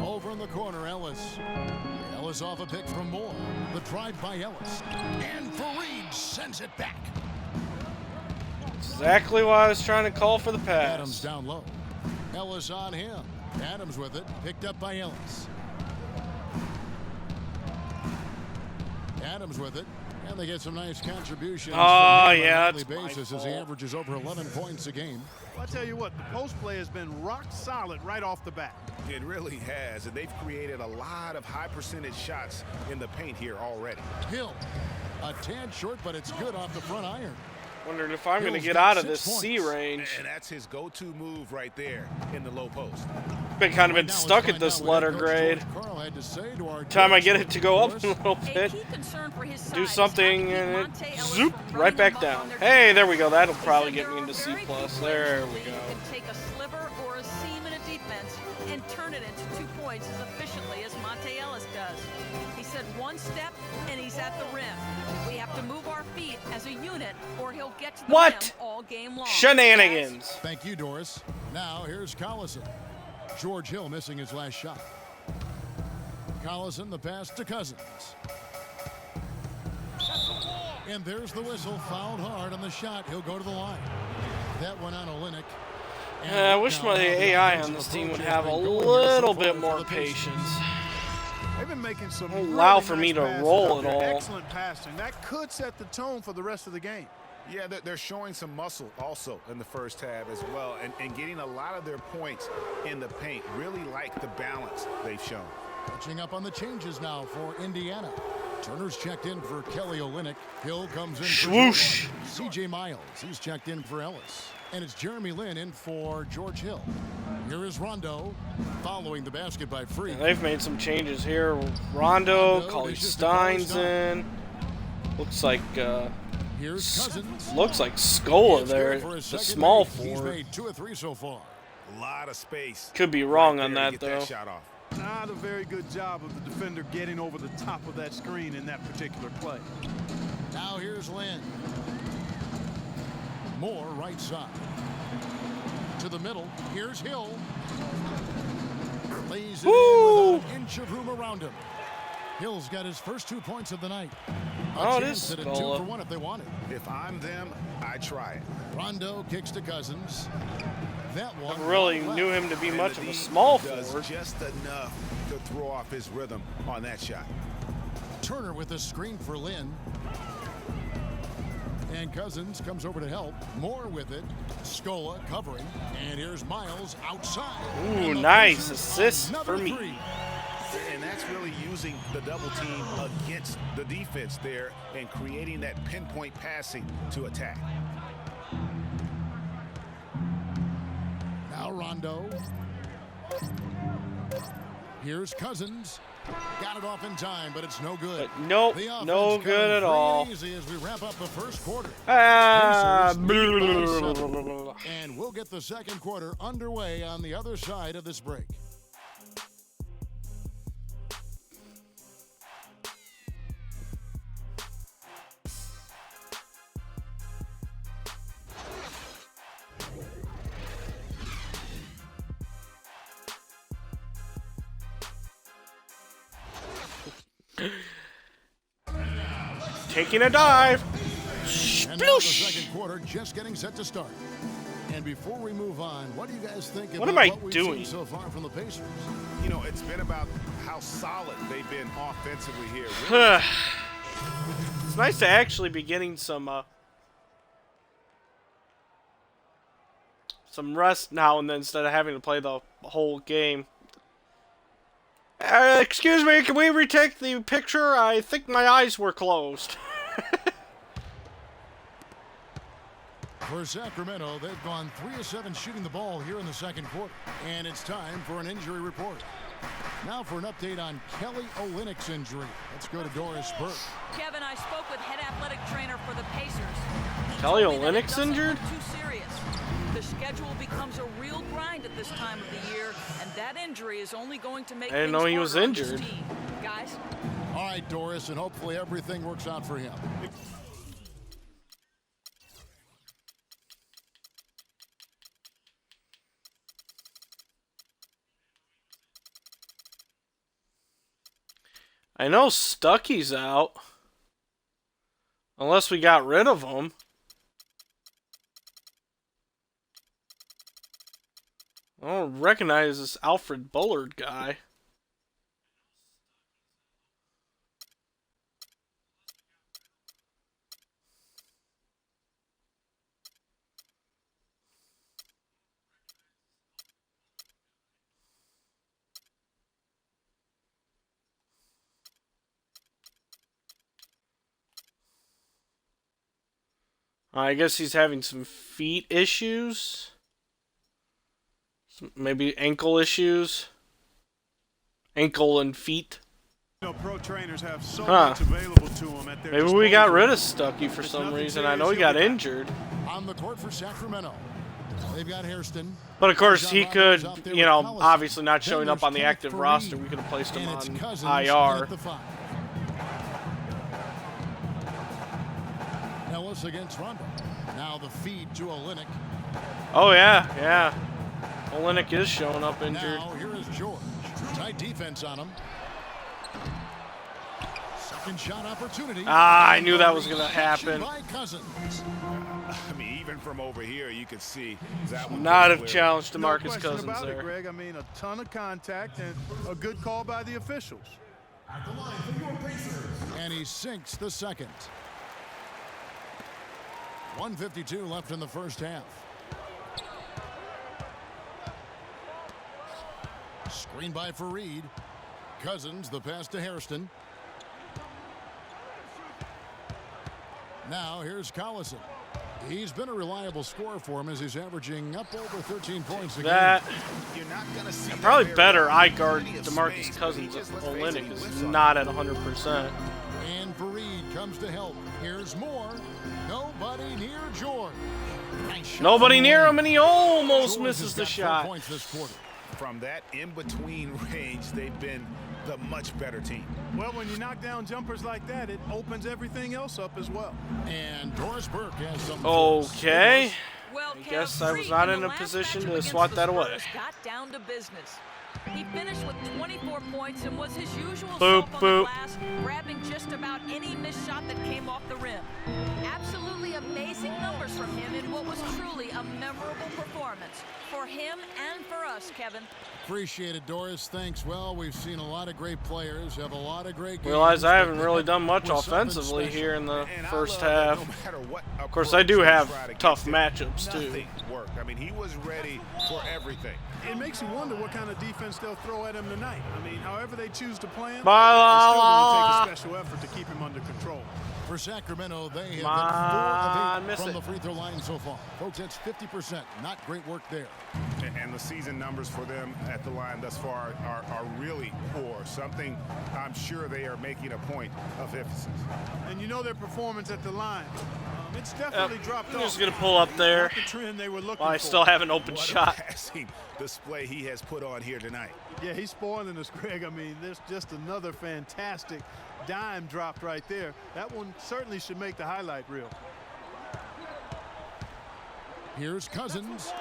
Over in the corner, Ellis. Ellis off a pick from Moore. The drive by Ellis. And Fareed sends it back. Exactly why I was trying to call for the Adams pass. down low. Ellis on him. Adams with it. Picked up by Ellis. Adams with it. And they get some nice contributions. Oh, from him yeah, on a that's daily my basis as he fault. averages over 11 points a game. I'll tell you what, the post play has been rock solid right off the bat. It really has, and they've created a lot of high percentage shots in the paint here already. Hill. A tad short, but it's good off the front iron. Wondering if I'm going to Hill's get got out of 6 this C points. range. And that's his go-to move right there in the low post. Been kind of been Now let's stuck at find this out what letter Coach grade. George Karl had to say to our Time I guest, get it to go up a Doris. little A bit, key concern for his side do is something, how to and keep it Monte Ellis zoop from right running them back up down. on their Hey, defense. there we go. That'll He probably said get there me are into C+. very few players There in the we league go. who can take a sliver or a seam in a defense and turn it into 2 points as efficiently as Monte Ellis does. He said one step and he's at the rim. We have to move our feet as a unit or he'll get to the What? rim all game long. Shenanigans. Thank you, Doris. Now here's Collison. George Hill missing his last shot. Collison, the pass to Cousins. And there's the whistle. Fouled hard on the shot. He'll go to the line. That one on Olynyk. And I wish now my the AI offensive on this team approach would has have a been going here little so bit far more for the Pacers. patience. They've been making some Allow really for nice me to passes roll out it there. all. Excellent passing. That could set the tone for the rest of the game. Yeah, they're showing some muscle also in the first half as well, and getting a lot of their points in the paint. Really like the balance they've shown. Catching up on the changes now for Indiana. Turner's checked in for Kelly Olynyk. Hill comes in for Swoosh. C.J. Miles. He's checked in for Ellis. And it's Jeremy Lin in for George Hill. Here is Rondo following the basket by Free. They've made some changes here. Rondo, Cauley dishes to Cauley Stein's in. Looks like Here's Cousins. looks like Scola It's there, good for the his second small make. He's forward. made 2 of 3 so far. A lot of space. Could be wrong right on there that to get though. Shot off. Not a very good job of the defender getting over the top of that screen in that particular play. Now here's Lynn. Moore right side. To the middle. Here's Hill. Lays it in with an inch of room around him. Hill's got his first 2 points of the night. Oh, A it chance is at a 2 for 1 if they want it. If I'm them, I try it. Rondo kicks to Cousins. That one Never really left. knew him to be And much the of a D small does forward. just enough to throw off his rhythm on that shot. Turner with a screen for Lynn. And Cousins comes over to help. Moore with it. Scola covering. And here's Miles outside. Ooh, And the nice Pacers assist another for me. three. And that's really using the double team against the defense there and creating that pinpoint passing to attack. Now Rondo. Here's Cousins. Got it off in time, but it's no good. But nope, The offense no coming good at free all. and easy as we wrap up the first quarter. Ah, Pacers lead by 7. And we'll get the second quarter underway on the other side of this break. Taking a dive. And now the Sploosh. second quarter just getting set to start. And before we move on, what do you guys think What about am I what we've doing? seen so far from the Pacers? You know, it's been about how solid they've been offensively here. Really It's nice to actually be getting some rest now and then instead of having to play the whole game. Excuse me, can we retake the picture? I think my eyes were closed. For Sacramento, they've gone 3 of 7 shooting the ball here in the second quarter. And it's time for an injury report. Now for an update on Kelly Olynyk's injury. Let's go to Doris Burke. Kevin, I spoke with head athletic trainer for the Pacers. He Kelly told me that it Olynyk's doesn't injured? look too serious. The schedule becomes a real grind at this time of the year, and that injury is only going to make I didn't things know he was harder on this injured. team. Guys, All right, Doris, and hopefully everything works out for him. I know Stucky's out. Unless we got rid of him. I don't recognize this Alfred Bullard guy. I guess he's having some feet issues. Maybe ankle issues. Ankle and feet. You know, pro trainers have so Huh. much available to them at their Maybe we got disposal. rid of Stucky for It's some nothing reason. I know serious, he got he'll be back. injured. On the court for Sacramento, they've got Hairston. But of course, he John could, Roberts out there you know, with Collison. obviously not Then showing up there's on the Kenneth active Faried. roster. We could have placed him And it's on Cousins in IR. at the 5. Ellis against Rondo. Now the feed to Olynyk. Oh, yeah, yeah. Olynyk is showing up injured. Now here is George. Tight defense on him. Second shot opportunity. Ah, I knew that was going to happen. By Cousins. I mean, even from over here, you could see that one. Not pretty have clear. challenged No DeMarcus question Cousins about there. it, Greg. I mean, a ton of contact and a good call by the officials. And he sinks the second. 1:52 left in the first half. Screen by Faried. Cousins, the pass to Hairston. Now here's Collison. He's been a reliable scorer for him as he's averaging up over 13 points a That, game. You're not gonna see that probably very better often. eye guard Plenty of DeMarcus space, Cousins. but he just, let's face it, Olynyk he is whiffs on not it. at 100%. And Faried comes to help. Here's Moore. Nobody near George. Nice shot Nobody from near Olynyk. him, and he almost George misses has the got 4 shot. points this quarter. from that in-between range, they've been the much better team. Well, when you knock down jumpers like that, it opens everything else up as well. And Doris Burke has something. Okay. Well, I guess I was not in a position to swat that away. Got down to business. He finished with 24 points and was his usual Boop, self on boop. the glass, grabbing just about any missed shot that came off the rim. Absolutely amazing numbers from him in what was truly a memorable performance for him and for us, Kevin. Appreciate it, Doris. Thanks. Well, we've seen a lot of great players have a lot of great games. Realize I haven't but really that done much was something offensively special. here in the And I first love that half. no matter what Of course, I do approach they have tried tough against him, matchups, too. nothing worked. I mean, he was ready for everything. It makes you wonder what kind of defense they'll throw at him tonight. I mean, however they choose to play him, Bye, it's still la, going to la. take a special effort to keep him under control. For Sacramento, they have Come been 4 on, of 8 miss from it. the free throw line so far. Folks, that's 50%. Not great work there. And the season numbers for them at the line thus far are really poor. Something I'm sure they are making a point of emphasis. And you know their performance at the line. It's definitely dropped I'm off. just going to pull up there Not the trend they were looking while I for. still have an open What shot. a passing display he has put on here tonight. Yeah, he's spoiling us, Greg. I mean, there's just another fantastic dime dropped right there. That one certainly should make the highlight reel. Here's Cousins.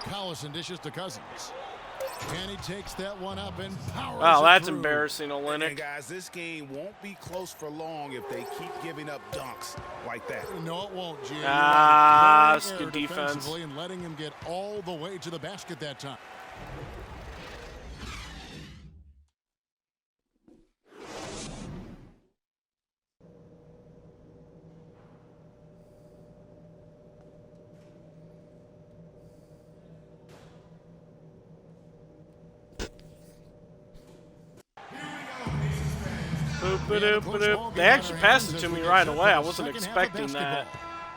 Collison dishes to Cousins. And he takes that one up and powers Wow, it that's through. embarrassing, And Olenek. guys, this game won't be close for long if they keep giving up dunks like that. No, it won't, Jim. Ah, You're that's right. good There defense. defensively and letting him get all the way to the basket that time. Boop, ba-doop, ba-doop. They actually passed it to me right away. I wasn't expecting that.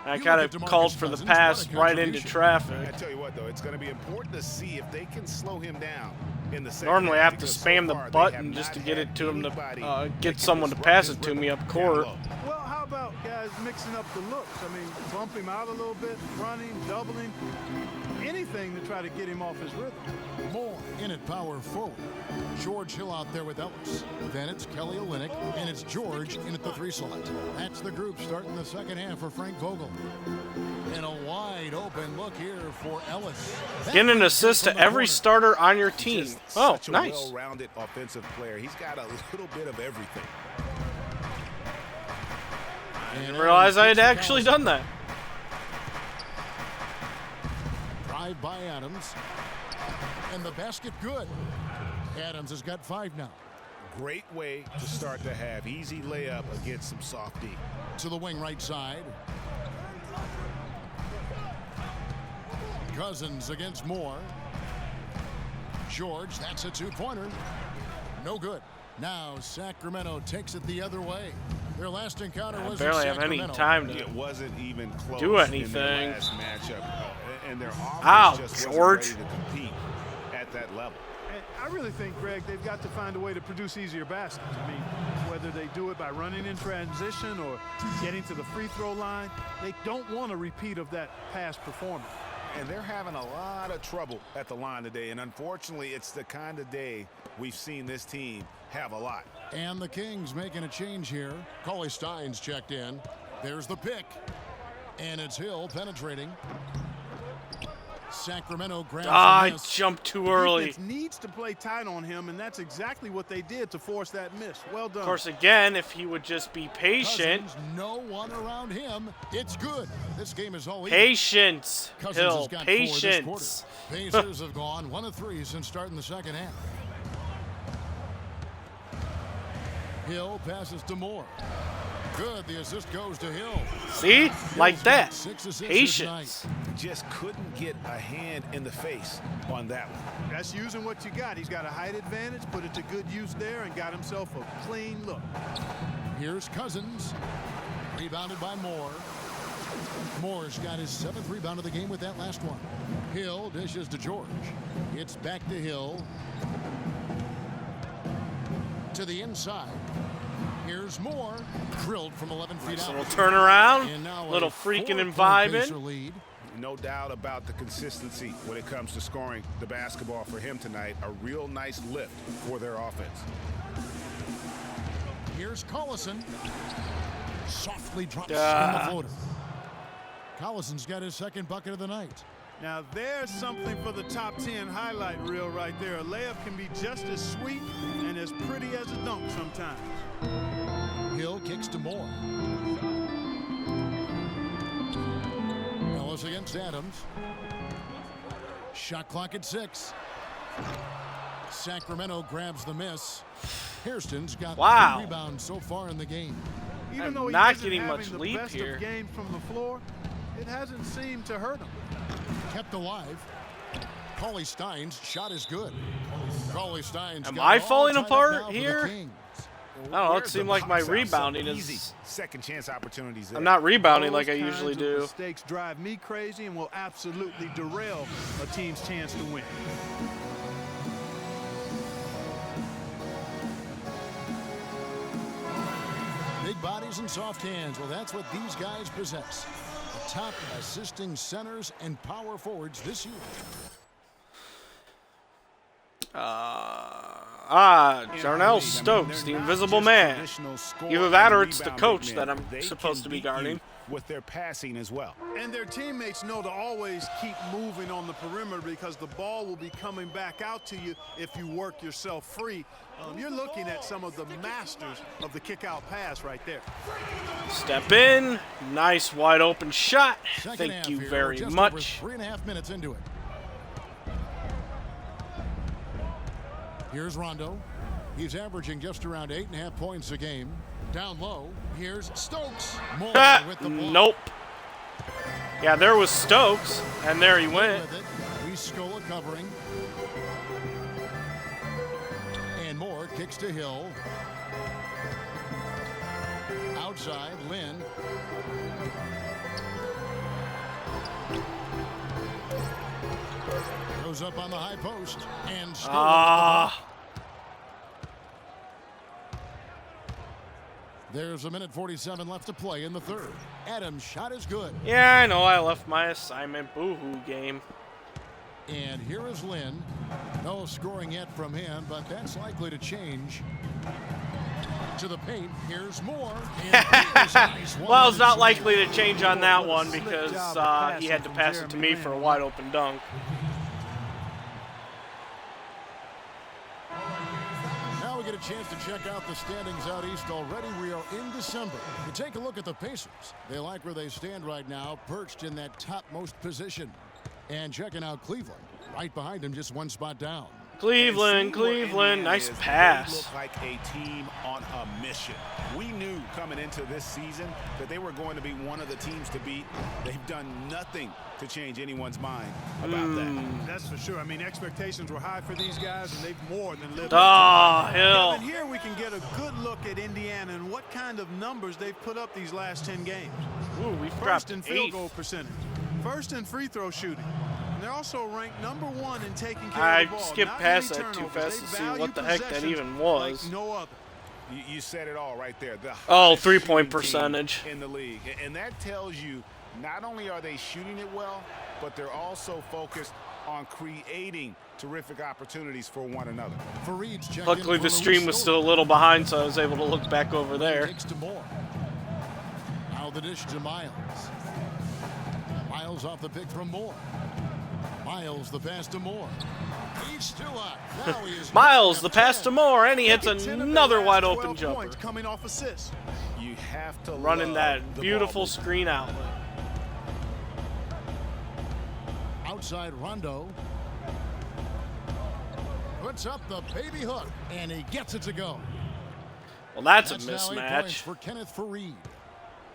I kind of called for the pass right into I traffic. tell you what, though, it's going to be important to see if they can slow him down in the second Normally I half, have to because spam so the far they button have just to not get had it to him anybody to that get can someone to disrupt pass his it to me rhythm up down court. low. Well, how about guys mixing up the looks? I mean, bump him out a little bit, running, doubling, anything to try to get him off his rhythm. More in at power forward. George Hill out there with Ellis. Then it's Kelly Olynyk, and it's George in at the 3 slot. That's the group starting the second half for Frank Vogel. And a wide open look here for Ellis. That Getting an one's assist good to from the every corner. starter on your team. Just Oh, such a nice. well-rounded offensive player. He's got a little bit of everything. And Didn't realize I had Adams actually takes done that. Drive by Adams. And the basket good. Adams has got 5 now. Great way to start the half. Easy layup against some soft D. To the wing right side. Cousins against Moore. George, that's a 2-pointer. No good. Now Sacramento takes it the other way. Their last encounter I was barely in have any Sacramento. time to It wasn't even close do in anything. their last matchup. And their offense Ow, just George. wasn't ready to compete at that level. And I really think, Greg, they've got to find a way to produce easier baskets. I mean, whether they do it by running in transition or getting to the free throw line, they don't want a repeat of that past performance. And they're having a lot of trouble at the line today. And unfortunately, it's the kind of day we've seen this team have a lot. And the Kings making a change here. Cauley Stein's checked in. There's the pick. And it's Hill penetrating. Sacramento grabs Ah, I the miss. jumped too early. Defense needs to play tight on him, and that's exactly what they did to force that miss. Well done. Of course, again, if he would just be patient. Cousins, no one around him. It's good. This game is all even. Patience, Cousins Hill, has got 4 this patience. quarter. Pacers have gone 1 of 3 since starting the second half. Hill passes to Moore. Good. The assist goes to Hill. See? Like Hill's got that. 6 assists Patience. tonight. Just couldn't get a hand in the face on that one. That's using what you got. He's got a height advantage, put it to good use there, and got himself a clean look. Here's Cousins. Rebounded by Moore. Moore's got his 7th rebound of the game with that last one. Hill dishes to George. It's back to Hill. To the inside. Here's Moore. Drilled from 11 feet Nice out. little turnaround. And now Little a freaking and 4-point Pacer vibing. lead. no doubt about the consistency when it comes to scoring the basketball for him tonight. A real nice lift for their offense. Here's Collison. Softly drops in the floater. Collison's got his second bucket of the night. Now there's something for the top 10 highlight reel right there. A layup can be just as sweet and as pretty as a dunk sometimes. Hill kicks to Moore. Ellis against Adams. Shot clock at 6. Sacramento grabs the miss. Hairston's got 3 rebounds so far in the game. Even though not he getting isn't much having the leap best here. of games from the floor, it hasn't seemed to hurt him. Kept alive. Cauley Stein's shot is good. Cauley Stein's Am got I it all falling tied up apart now for the here? Kings. I don't know. It seemed like my rebounding Easy is. second chance opportunities there. I'm not rebounding Those like I usually kinds of do. Mistakes drive me crazy and will absolutely derail a team's chance to win. Big bodies and soft hands. Well, that's what these guys possess. The top assisting centers and power forwards this year. Jarnell Stokes, the Invisible Man. Either that or it's the coach that I'm supposed to be guarding. With their passing as well. And their teammates know to always keep moving on the perimeter because the ball will be coming back out to you if you work yourself free. You're looking at some of the masters of the kick-out pass right there. Step in. Nice wide open shot. Second Thank half you here. very We're just much. over 3.5 minutes into it. Here's Rondo. He's averaging just around 8.5 points a game. Down low, here's Stokes. More with the ball. Nope. Yeah, there was Stokes, and there he went. With it. Scola covering. And Moore kicks to Hill. Outside, Lynn. Goes up on the high post. And Scola. There's 1:47 left to play in the third. Adams' shot is good. Yeah, I know. I left my assignment. Boo-hoo game. And here is Lynn. No scoring yet from him, but that's likely to change. To the paint. Here's Moore. Well, it's not likely to change on that one because he had to pass it to me for a wide open dunk. Get a chance to check out the standings out east already. We are in December. You take a look at the Pacers. They like where they stand right now, perched in that topmost position. And checking out Cleveland, right behind them, just one spot down. Cleveland, nice pass. They look like a team on a mission. We knew coming into this season that they were going to be one of the teams to beat. They've done nothing to change anyone's mind about that. That's for sure. I mean, expectations were high for these guys, and they've more than lived up to it. Hill. And here we can get a good look at Indiana and what kind of numbers they've put up these last 10 games. Ooh, we've First dropped in field goal percentage. First in free throw shooting. And they're also ranked #1 in taking care of the ball. I skipped past that too fast to see what the heck that even was. Like no other. You said it all right there. The three-point percentage in the league. And that tells you not only are they shooting it well, but they're also focused on creating terrific opportunities for one another. Luckily, the stream was still a little behind, so I was able to look back over there. Now the dish to Miles. Miles off the pick from Moore. Miles the pass to Moore. He's still up. Now he is Miles the pass to Moore, and he hits another wide open jumper. Coming off assists. You have to running that beautiful screen outlet. Outside Rondo. Puts up the baby hook, and he gets it to go. Well, that's a now 8 mismatch. points for Kenneth Fareed.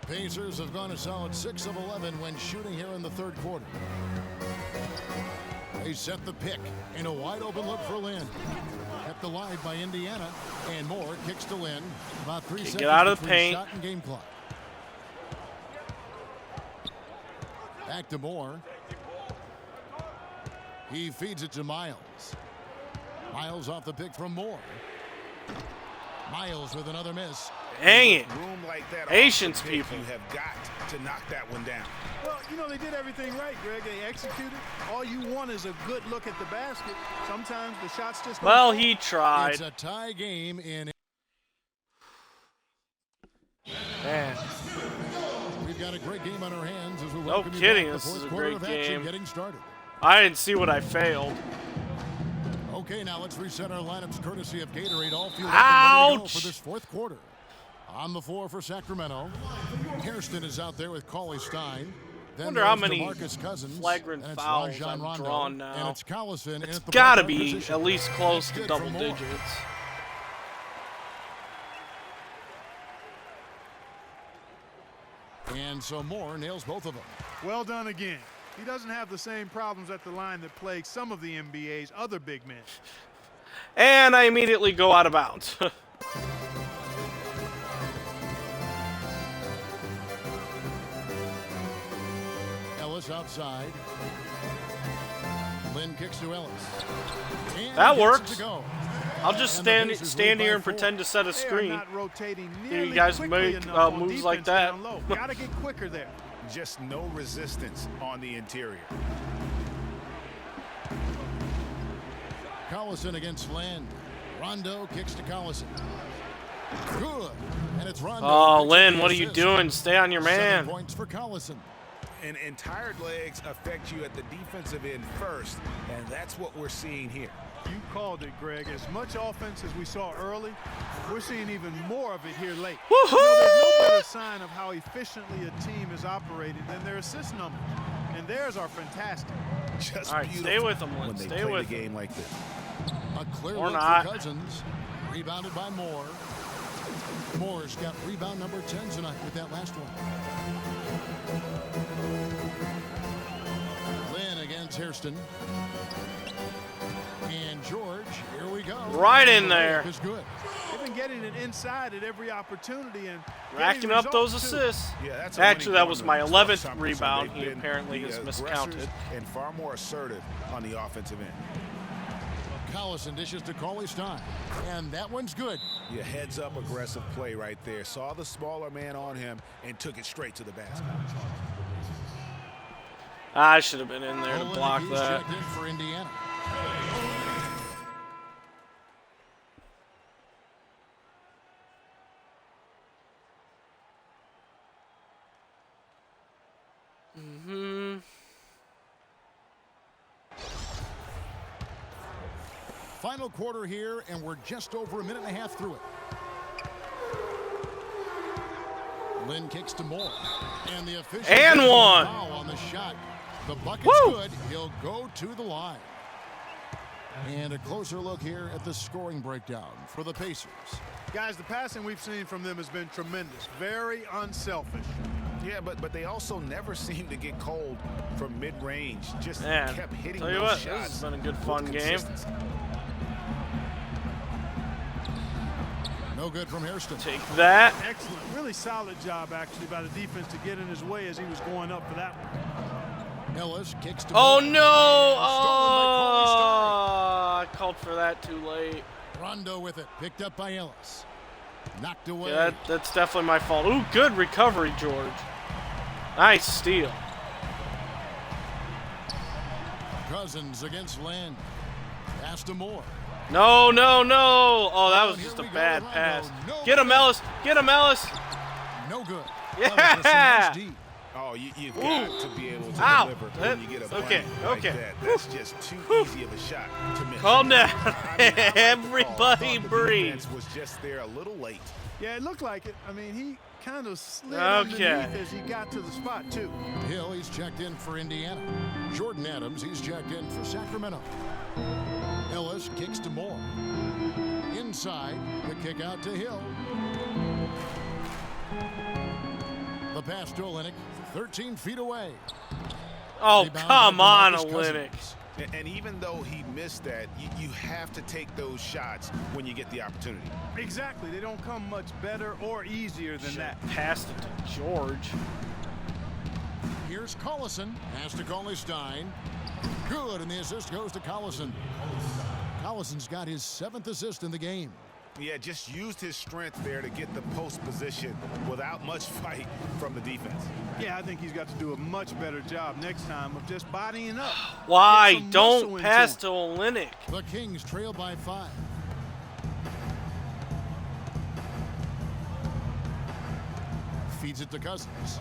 Pacers have gone a solid 6 of 11 when shooting here in the third quarter. They set the pick in a wide open look for Lynn. Kept alive by Indiana, and Moore kicks to Lynn. About 3 seconds get out of the between paint. Shot and game clock. Back to Moore. He feeds it to Miles. Miles off the pick from Moore. Miles with another miss. Dang it. Room like that Patience, off the pick, people. You have got to knock that one down. Well, you know, they did everything right, Greg. They executed. All you want is a good look at the basket. Sometimes the shots just don't Well, fall. he tried. It's a tie game in. Man. We've got a great game on our hands as we No welcome you kidding, back. The this is fourth a quarter great of action game. getting started. I didn't see what I failed. Okay, now let's reset our lineups courtesy of Gatorade. All fueled up and ready to go Ouch! for this fourth quarter. On the floor for Sacramento, Hairston is out there with Cauley Stein. Then Wonder how there's many DeMarcus Cousins, flagrant and it's fouls Rajon I've Rondo, drawn now. And it's Collison. It's at the gotta point guard be position. at least close That's to good double for Moore. digits. And so Moore nails both of them. Well done again. He doesn't have the same problems at the line that plague some of the NBA's other big men. And I immediately go out of bounds. Ellis outside. Lynn kicks to Ellis. And That gets it works. to go. I'll just And the stand Pacers stand lead here by and 4. pretend to set a They are screen. not rotating You nearly guys quickly make enough on moves like defense that. down low. Gotta get quicker there. Just no resistance on the interior. Collison against Land. Rondo kicks to Collison. Good. And it's Rondo. Oh, who picks up Lynn, the what are you assist. doing? Stay on your 7 man. points for Collison. And tired legs affect you at the defensive end first, and that's what we're seeing here. You called it, Greg. As much offense as we saw early, we're seeing even more of it here late. You know, there's no better sign of how efficiently a team is operating than their assist numbers. And theirs are fantastic. Just All right, stay beautiful with them, Lynn. when they Stay play with the them. game like this. A clear Or look not. for Cousins. Rebounded by Moore. Moore's got rebound number 10 tonight with that last one. Lynn against Hairston. And George, here we go. Right in there. Is good. They've been getting it inside at every opportunity and Racking getting up those results, too. assists. Yeah, that's a Actually, winning that was formula. my It's 11th Thompson. rebound. They've He been apparently the has aggressors miscounted. and far more assertive on the offensive end. Collison dishes to Cauley Stein. And that one's good. Yeah, heads up aggressive play right there. Saw the smaller man on him and took it straight to the basket. I should have been in there to Olenek, block he's that. checked in for Indiana. Final quarter here, and we're just over a minute and a half through it. Lynn kicks to Moore. And the official And gives him a one. foul on the shot. The bucket's Woo. good. He'll go to the line. And a closer look here at the scoring breakdown for the Pacers. Guys, the passing we've seen from them has been tremendous. Very unselfish. Yeah, but they also never seem to get cold from mid-range. Just Man, kept hitting tell you those what, shots. this has been a good with fun game. consistency. No good from Hairston. Take that. Excellent. Really solid job, actually, by the defense to get in his way as he was going up for that one. Ellis kicks to Oh Moore. no! Stolen Oh, I called for that too late. Rondo with it. Picked up by Ellis. Knocked away. Yeah, that's definitely my fault. Ooh, good recovery, George. Nice steal. Cousins against Land. Pass to Moore. No, no, no. Oh, that was Here just a we go, bad Rondo. pass. No Get him, good. Ellis. Get him, Ellis. No good. Yeah. That was a nice D. Oh, you've got to be able to Ow. deliver when you get a Okay, blank like okay. that. That's just too easy of a shot to miss. Calm down. I mean, I like the call. I Everybody thought the breathe. defense was just there a little late. Yeah, it looked like it. I mean, he kind of slid Okay. underneath as he got to the spot, too. Hill, he's checked in for Indiana. Jordan Adams, he's checked in for Sacramento. Ellis kicks to Moore. Inside, the kick out to Hill. The pass to Olenek, 13 feet away. Oh, Rebound come by on, DeMarcus Olenek. Cousins. And even though he missed that, you have to take those shots when you get the opportunity. Exactly. They don't come much better or easier than that. Passed it to George. Here's Collison. Pass to Cauley Stein. Good, and the assist goes to Collison. Collison's got his 7th assist in the game. Yeah, just used his strength there to get the post position without much fight from the defense. Yeah, I think he's got to do a much better job next time of just bodying up. Why don't pass to Olynyk? The Kings trail by 5. Feeds it to Cousins.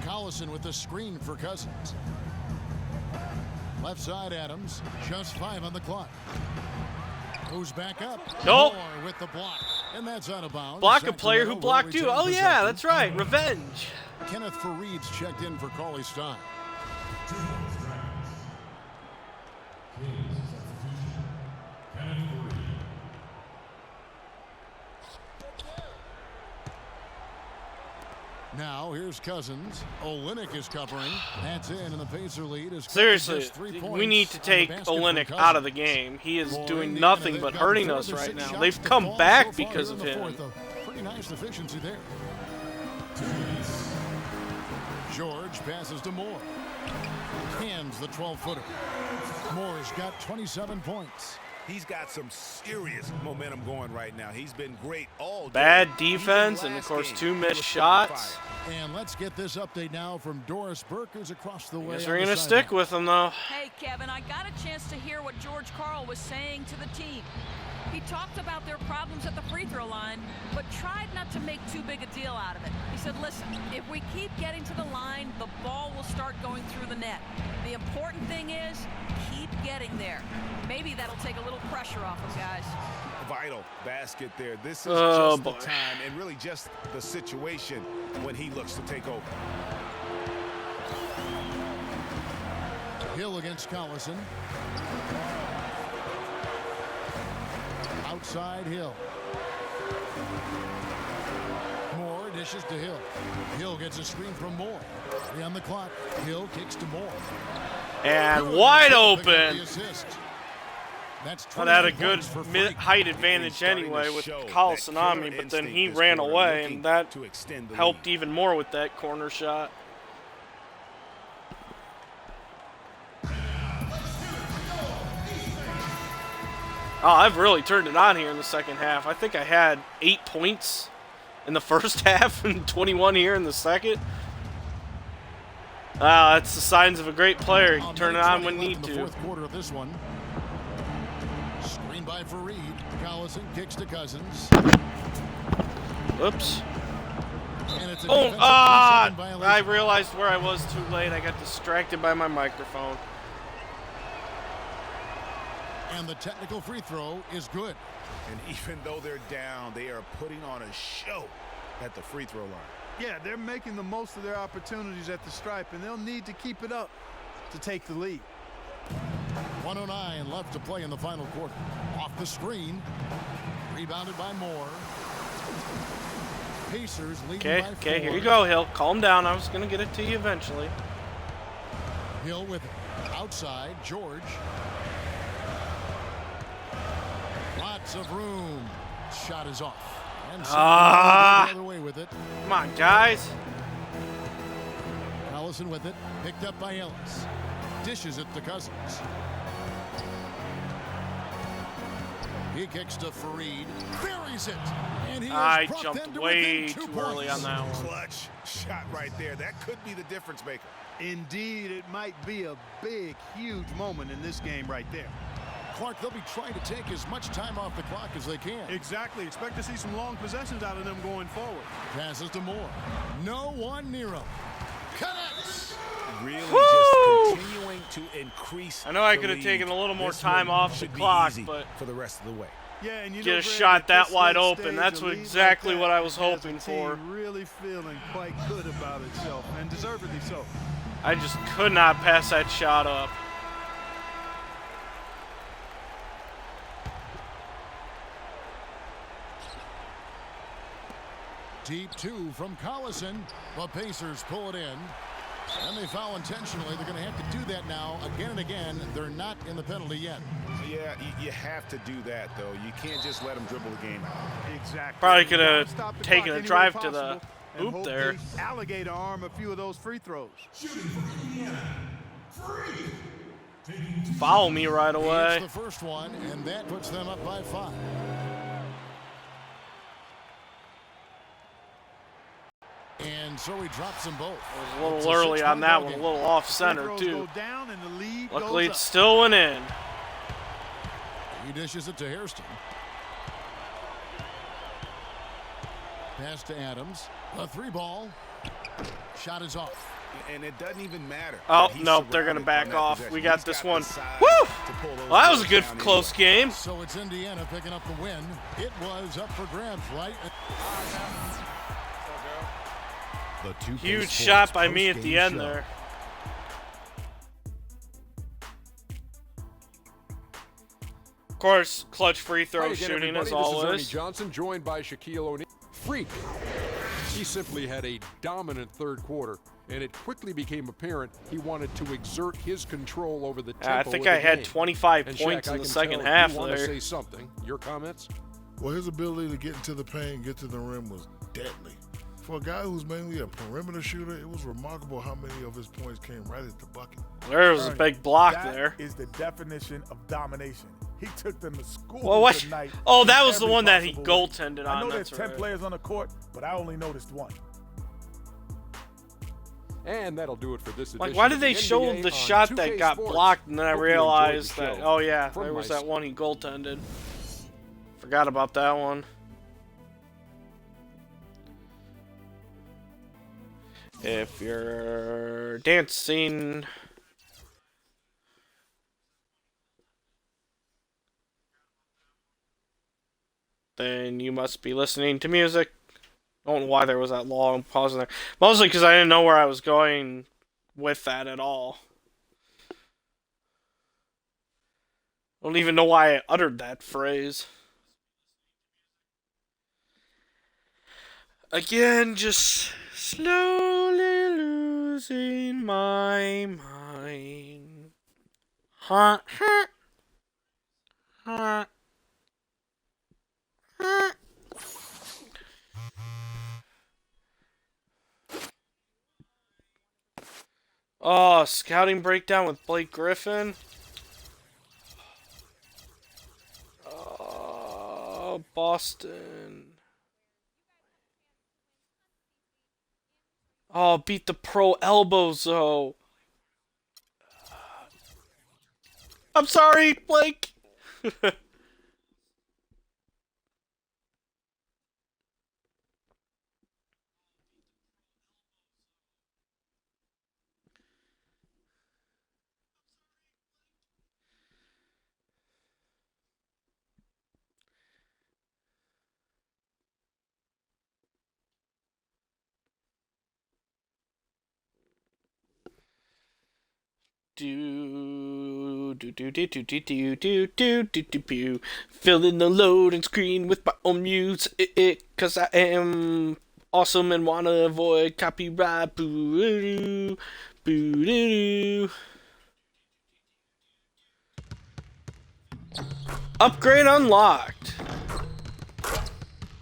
Collison with the screen for Cousins. Left side Adams, just 5 on the clock. Goes back up. Nope. Moore with the block, and that's out of bounds. Block a player who Sacramento blocked you. will Oh, retain yeah, possession. that's right. Revenge. Kenneth Fareed's checked in for Cauley Stein. Now here's Cousins. Olynyk is covering. That's in, and the Pacer lead is Seriously, just 3 we points need to on the take basket from Olynyk Cousins. out of the game. He is For doing Indiana, nothing they've but got hurting four us of the right 6 now. shots They've to come fall back so far because here of in the him. fourth, though. Pretty nice efficiency there. George passes to Moore. Hands the 12-footer. Moore's got 27 points. He's got some serious momentum going right now. He's been great all day. Bad defense, and of Last course game, 2 he missed was shots. fire. And let's get this update now from Doris Burke, who's across the way. Guess on we're the going to sideline. stick with him, though. Hey, Kevin, I got a chance to hear what George Karl was saying to the team. He talked about their problems at the free throw line, but tried not to make too big a deal out of it. He said, listen, if we keep getting to the line, the ball will start going through the net. The important thing is keep getting there. Maybe that'll take a little pressure off them, guys. Vital basket there. This is Oh, just boy. the time and really just the situation when he looks to take over. Hill against Collison. Outside Hill. Moore dishes to Hill. Hill gets a screen from Moore. 3 on the clock. Hill kicks to Moore. And wide Pick up open. the assist. That's Well, had a 20 good points for Freak. height advantage Starting to anyway with show Collison that on me, killer but then he instinct this ran quarter, away, looking and that to extend the helped lead. even more with that corner shot. Oh, I've really turned it on here in the second half. I think I had 8 points in the first half and 21 here in the second. That's the signs of a great player. You turn it on when need in the to. fourth quarter of this one. Screen by Fareed. Collison kicks to Cousins. Oops. And it's a Oh, defensive 3-second I violation. realized where I was too late. I got distracted by my microphone. And the technical free throw is good. And even though they're down, they are putting on a show at the free throw line. Yeah, they're making the most of their opportunities at the stripe, and they'll need to keep it up to take the lead. 1:09 left to play in the final quarter. Off the screen. Rebounded by Moore. Pacers leading by 4. Okay, here you go, Hill. Calm down. I was going to get it to you eventually. Hill with it. Outside, George. Lots of room. Shot is off. And the other way with it. Come on, guys. Allison with it. Picked up by Ellis. Dishes it to Cousins. He kicks to Fareed. Buries it. And he I has brought them jumped to way within 2 too early on points. that one. Clutch shot right there. That could be the difference maker. Indeed, it might be a big, huge moment in this game right there. Clark, they'll be trying to take as much time off the clock as they can. Exactly. Expect to see some long possessions out of them going forward. Passes to Moore. No one near him. Connects. Really Woo! just continuing to increase. I know I the could have lead. taken a little more This time one off the should be clock, easy but for the rest of the way. Yeah, and you get know, a Greg, shot at that this wide late open. stage, That's a what lead exactly like what that I was has a hoping for. team really feeling quite good about itself, and deservedly so. I just could not pass that shot up. Deep 2 from Collison. The Pacers pull it in. And they foul intentionally. They're going to have to do that now again and again. They're not in the penalty yet. Yeah, you have to do that, though. You can't just let them dribble the game out. Exactly. Probably could Gotta have stop the taken clock a any way drive to the possible and hoop hope there. they alligator arm a few of those free throws. Follow me right away. It's the first one, and that puts them up by 5. and so he drops them both. I was a little early on that one, a little off center too. Luckily, it still went in. He dishes it to Hairston. Pass to Adams. A 3-ball. Shot is off. And it doesn't even matter. Oh, nope, they're going to back off. We got this one. Woo! Well, that was a good, close game. So it's Indiana picking up the win. It was up for grabs, right? Huge shot by me at the end there. Of course, clutch free throw shooting as always. This is Ernie Johnson, joined by Shaquille O'Neal. Freak. He simply had a dominant third quarter, and it quickly became apparent he wanted to exert his control over the tempo. I think I had 25 points in the second half there. You want to say something? Your comments? Well, his ability to get into the paint, get to the rim was deadly. For a guy who's mainly a perimeter shooter, it was remarkable how many of his points came right at the bucket. There was a big block there. That is the definition of domination. He took them to school tonight. Oh, that was the one that he goaltended on. I know there's 10 players on the court, but I only noticed one. And that'll do it for this edition. Like, why did they show the shot that got blocked, and then I realized that, oh yeah, there was that one he goaltended. Forgot about that one. If you're dancing... then you must be listening to music. I don't know why there was that long pause in there. Mostly because I didn't know where I was going with that at all. I don't even know why I uttered that phrase. Again, just slowly losing my mind. Ha ha ha. Oh, scouting breakdown with Blake Griffin. Oh, Boston. Oh, beat the pro elbows though. I'm sorry, Blake. Filling the loading screen with my own music, cause I am awesome and wanna avoid copyright. Boo-doo, boo-doo. Upgrade unlocked.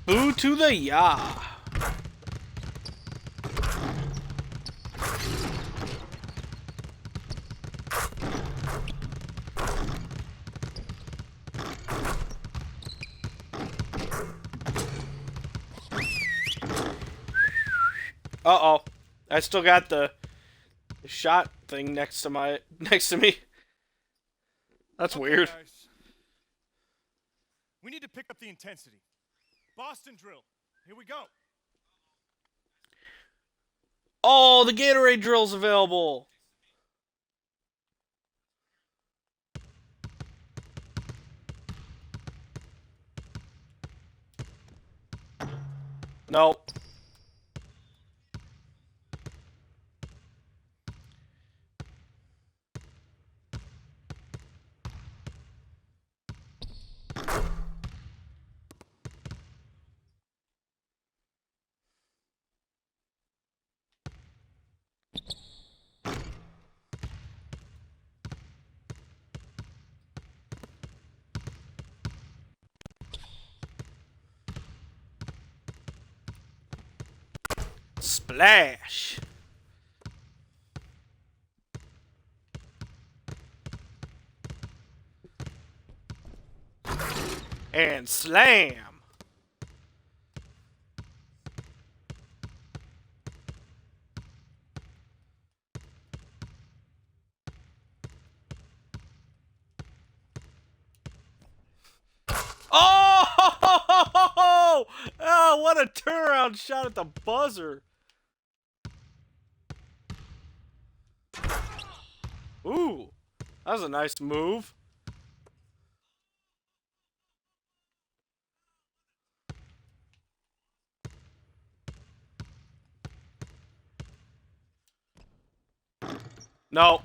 Boo to the ya. Uh-oh. I still got the shot thing next to me. That's weird. Guys. We need to pick up the intensity. Boston drill. Here we go. Oh, the Gatorade drill's available. Nope. Splash. And slam. Oh! Oh, what a turnaround shot at the buzzer. Ooh, that was a nice move. No,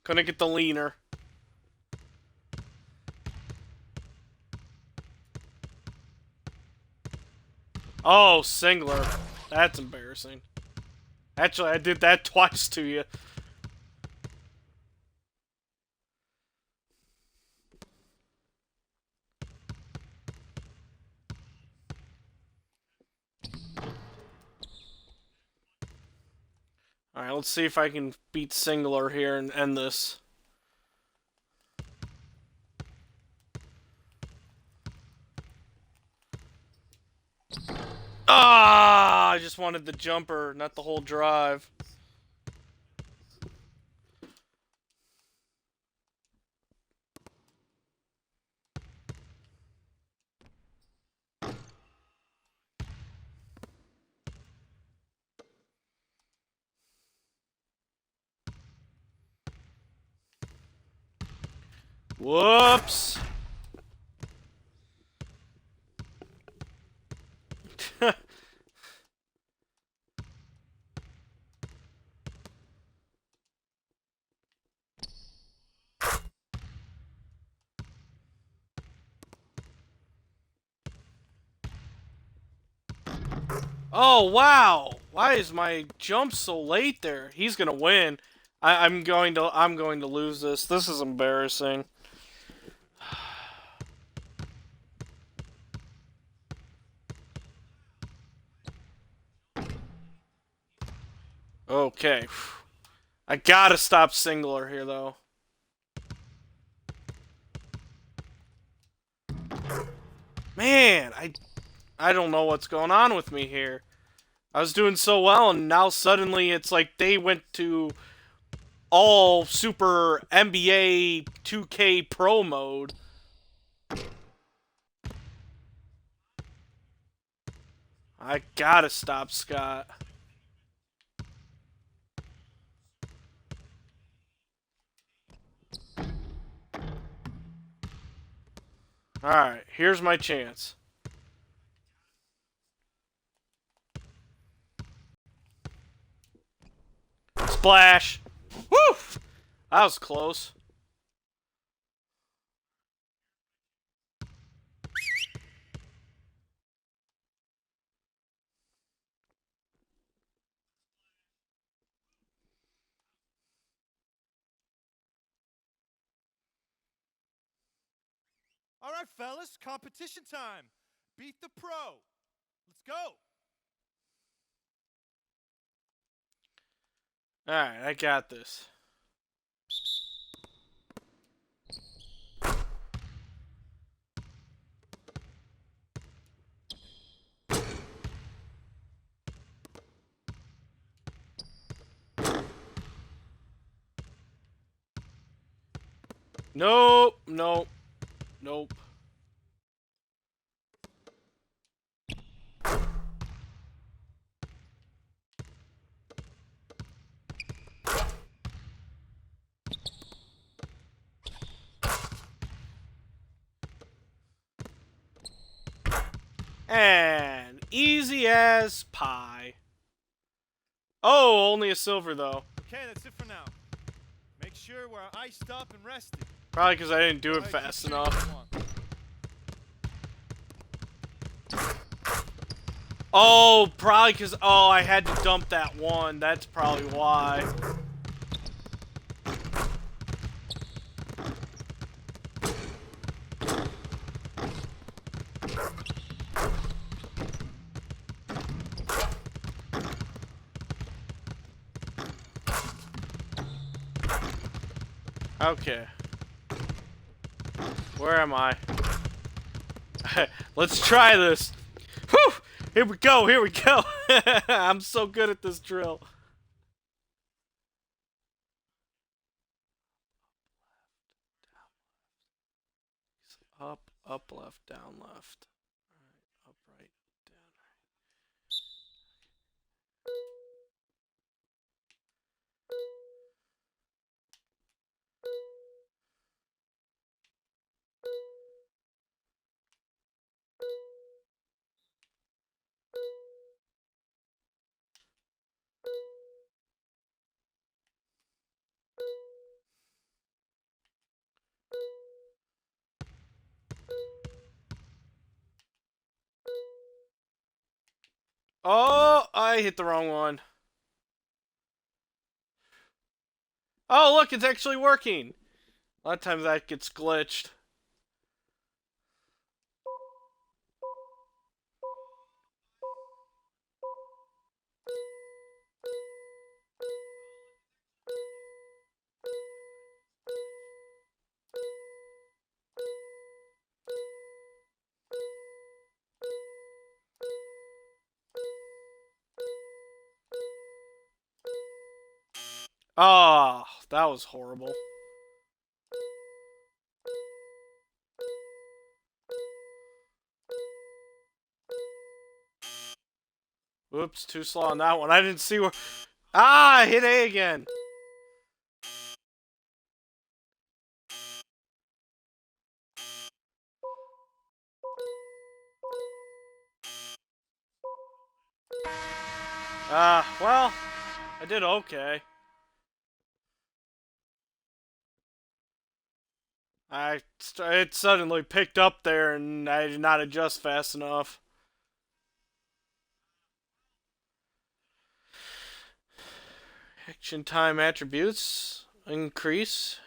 couldn't get the leaner. Oh, Singler. That's embarrassing. Actually, I did that twice to you. Alright, let's see if I can beat Singler here and end this. Ah, I just wanted the jumper, not the whole drive. Whoops. Oh, wow. Why is my jump so late there? He's gonna win. I'm going to lose this. This is embarrassing. Okay. I gotta stop Singler here, though. Man, I don't know what's going on with me here. I was doing so well, and now suddenly it's like they went to all super NBA 2K Pro mode. I gotta stop Scott. Alright, here's my chance. Splash! Woo! That was close. All right, fellas, competition time. Beat the pro. Let's go. Alright, I got this. Nope, nope, nope. And easy as pie. Oh, only a silver though. Okay, that's it for now. Make sure we're iced up and rested. Probably because I didn't do it All right, fast keep enough. cheering. Oh, probably because, oh, I had to dump that one. That's probably why. Okay. Where am I? Let's try this. Whew! Here we go, here we go. I'm so good at this drill. Up, Up, left, down, left. Alright, up, right, down, right. Oh, I hit the wrong one. Oh, look, it's actually working. A lot of times that gets glitched. Ah, oh, that was horrible. Whoops, too slow on that one. I didn't see where... Ah, I hit A again. Well, I did okay. It suddenly picked up there and I did not adjust fast enough. Action time attributes increase.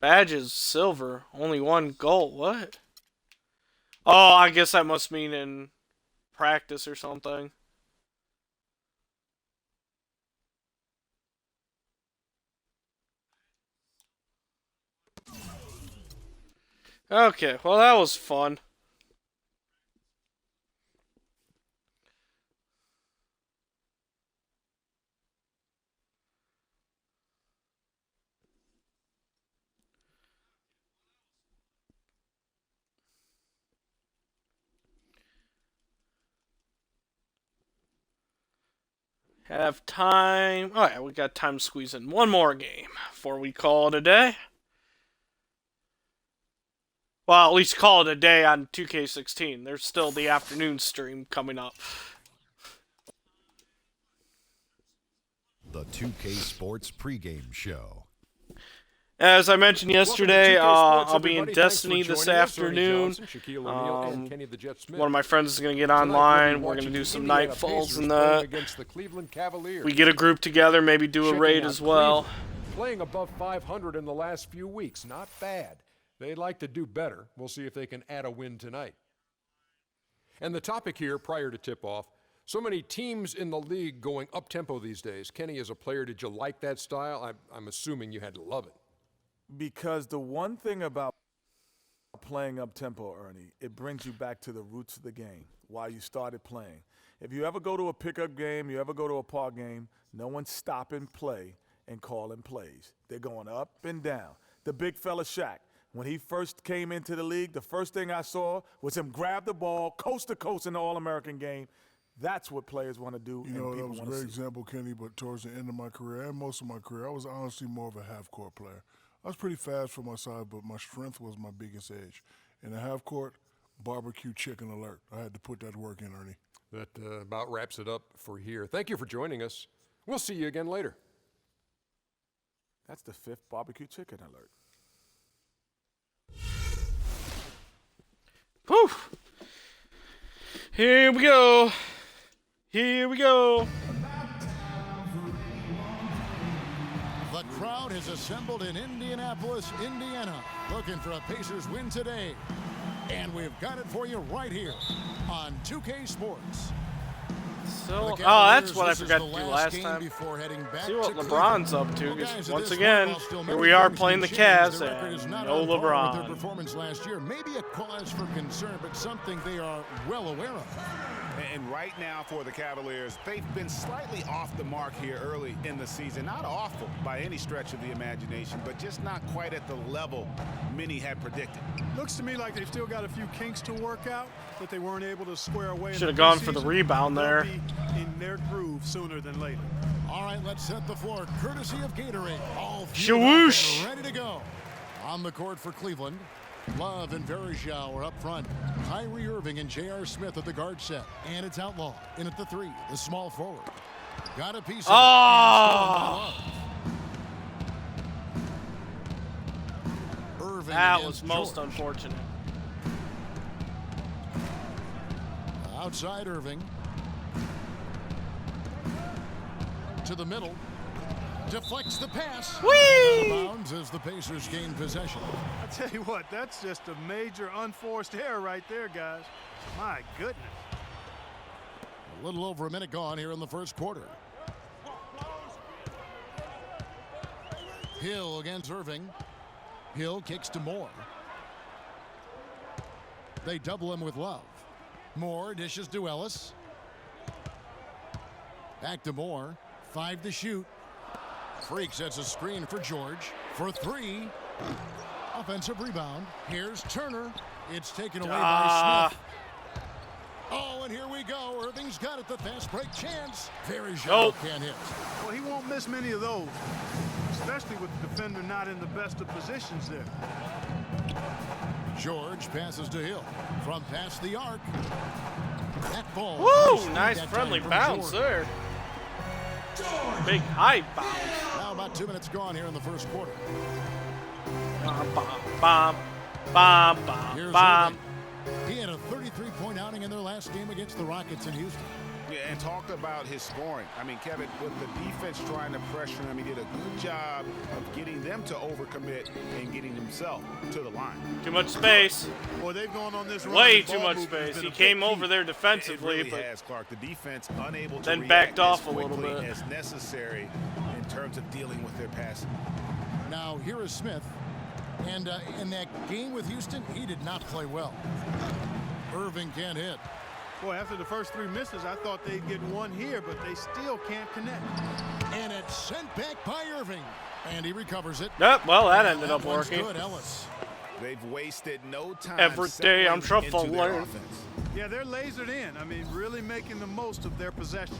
Badges silver, only 1 gold. What? Oh, I guess that must mean in practice or something. Okay, well that was fun. Have time. Oh yeah, we got time to squeeze in one more game before we call it a day. Well, at least call it a day on 2K16. There's still the afternoon stream coming up. The 2K Sports pregame show. As I mentioned yesterday, I'll be in everybody. Destiny this afternoon. One of my friends is going to get online. We're going to do some nightfalls and that. We get a group together, maybe do a raid as well. Playing above 500 in the last few weeks, not bad. They'd like to do better. We'll see if they can add a win tonight. And the topic here, prior to tip-off, so many teams in the league going up-tempo these days. Kenny, as a player, did you like that style? I'm assuming you had to love it. Because the one thing about playing up-tempo, Ernie, it brings you back to the roots of the game, why you started playing. If you ever go to a pickup game, you ever go to a park game, no one's stopping play and calling plays. They're going up and down. The big fella Shaq, when he first came into the league, the first thing I saw was him grab the ball coast to coast in the All-American game. That's what players want to do. You know, that was a great example, Kenny, but towards the end of my career and most of my career, I was honestly more of a half-court player. I was pretty fast for my size, but my strength was my biggest edge. In the half-court, barbecue chicken alert. I had to put that work in, Ernie. That about wraps it up for here. Thank you for joining us. We'll see you again later. That's the 5th barbecue chicken alert. Whew. Here we go. Here we go. The crowd has assembled in Indianapolis, Indiana, looking for a Pacers win today. And we've got it for you right here on 2K Sports. So, that's what I forgot to do last time. See what LeBron's up to, because once again, here we are playing the Cavs, and no LeBron. Their performance last year may be a cause for concern, but something they are well aware of. And right now for the Cavaliers, they've been slightly off the mark here early in the season. Not awful by any stretch of the imagination, but just not quite at the level many had predicted. Looks to me like they've still got a few kinks to work out that they weren't able to square away. Should have gone for the rebound there. They'll be in their groove sooner than later. All right, let's set the floor, courtesy of Gatorade. All Shawoosh! ready to go. On the court for Cleveland, Love and Verjao are up front. Kyrie Irving and J.R. Smith at the guard set. And it's Outlaw in at the 3, the small forward. Got a piece of Oh! it. Irving That was against most George. unfortunate. Outside Irving. To the middle. Deflects the pass. Whee! Bounds as the Pacers gain possession. I tell you what, that's just a major unforced error right there, guys. My goodness. A little over a minute gone here in the first quarter. Hill against Irving. Hill kicks to Moore. They double him with Love. Moore dishes to Ellis. Back to Moore. 5 to shoot. Freak sets a screen for George for 3. Offensive rebound. Here's Turner. It's taken away by Smith. Oh, and here we go. Irving's got it. The fast break chance. Very shallow. Can't hit. Well, he won't miss many of those, especially with the defender not in the best of positions there. George passes to Hill from past the arc. That ball. Woo! Nice friendly bounce there. Big high bounce. Now about 2 minutes gone here in the first quarter. Bomb, bomb, bomb, Here's bomb. Irving. He had a 33-point outing in their last game against the Rockets in Houston. Yeah, and talk about his scoring. I mean, Kevin, with the defense trying to pressure him, he did a good job of getting them to overcommit and getting himself to the line. Too much space. Boy, they've gone on this run. Way The too ball much movement has space. been He a came big over key. there defensively, It really but has, Clark. The defense unable to then react backed off as a little quickly bit. as necessary in terms of dealing with their passing. Now here is Smith. And in that game with Houston, he did not play well. Irving can't hit. Boy, after the first 3 misses, I thought they'd get one here, but they still can't connect. And it's sent back by Irving. And he recovers it. Yep, well, that ended up one's working. Good, Ellis. They've wasted no time. Every day I'm settling into their shuffling. offense. Yeah, they're lasered in. I mean, really making the most of their possession.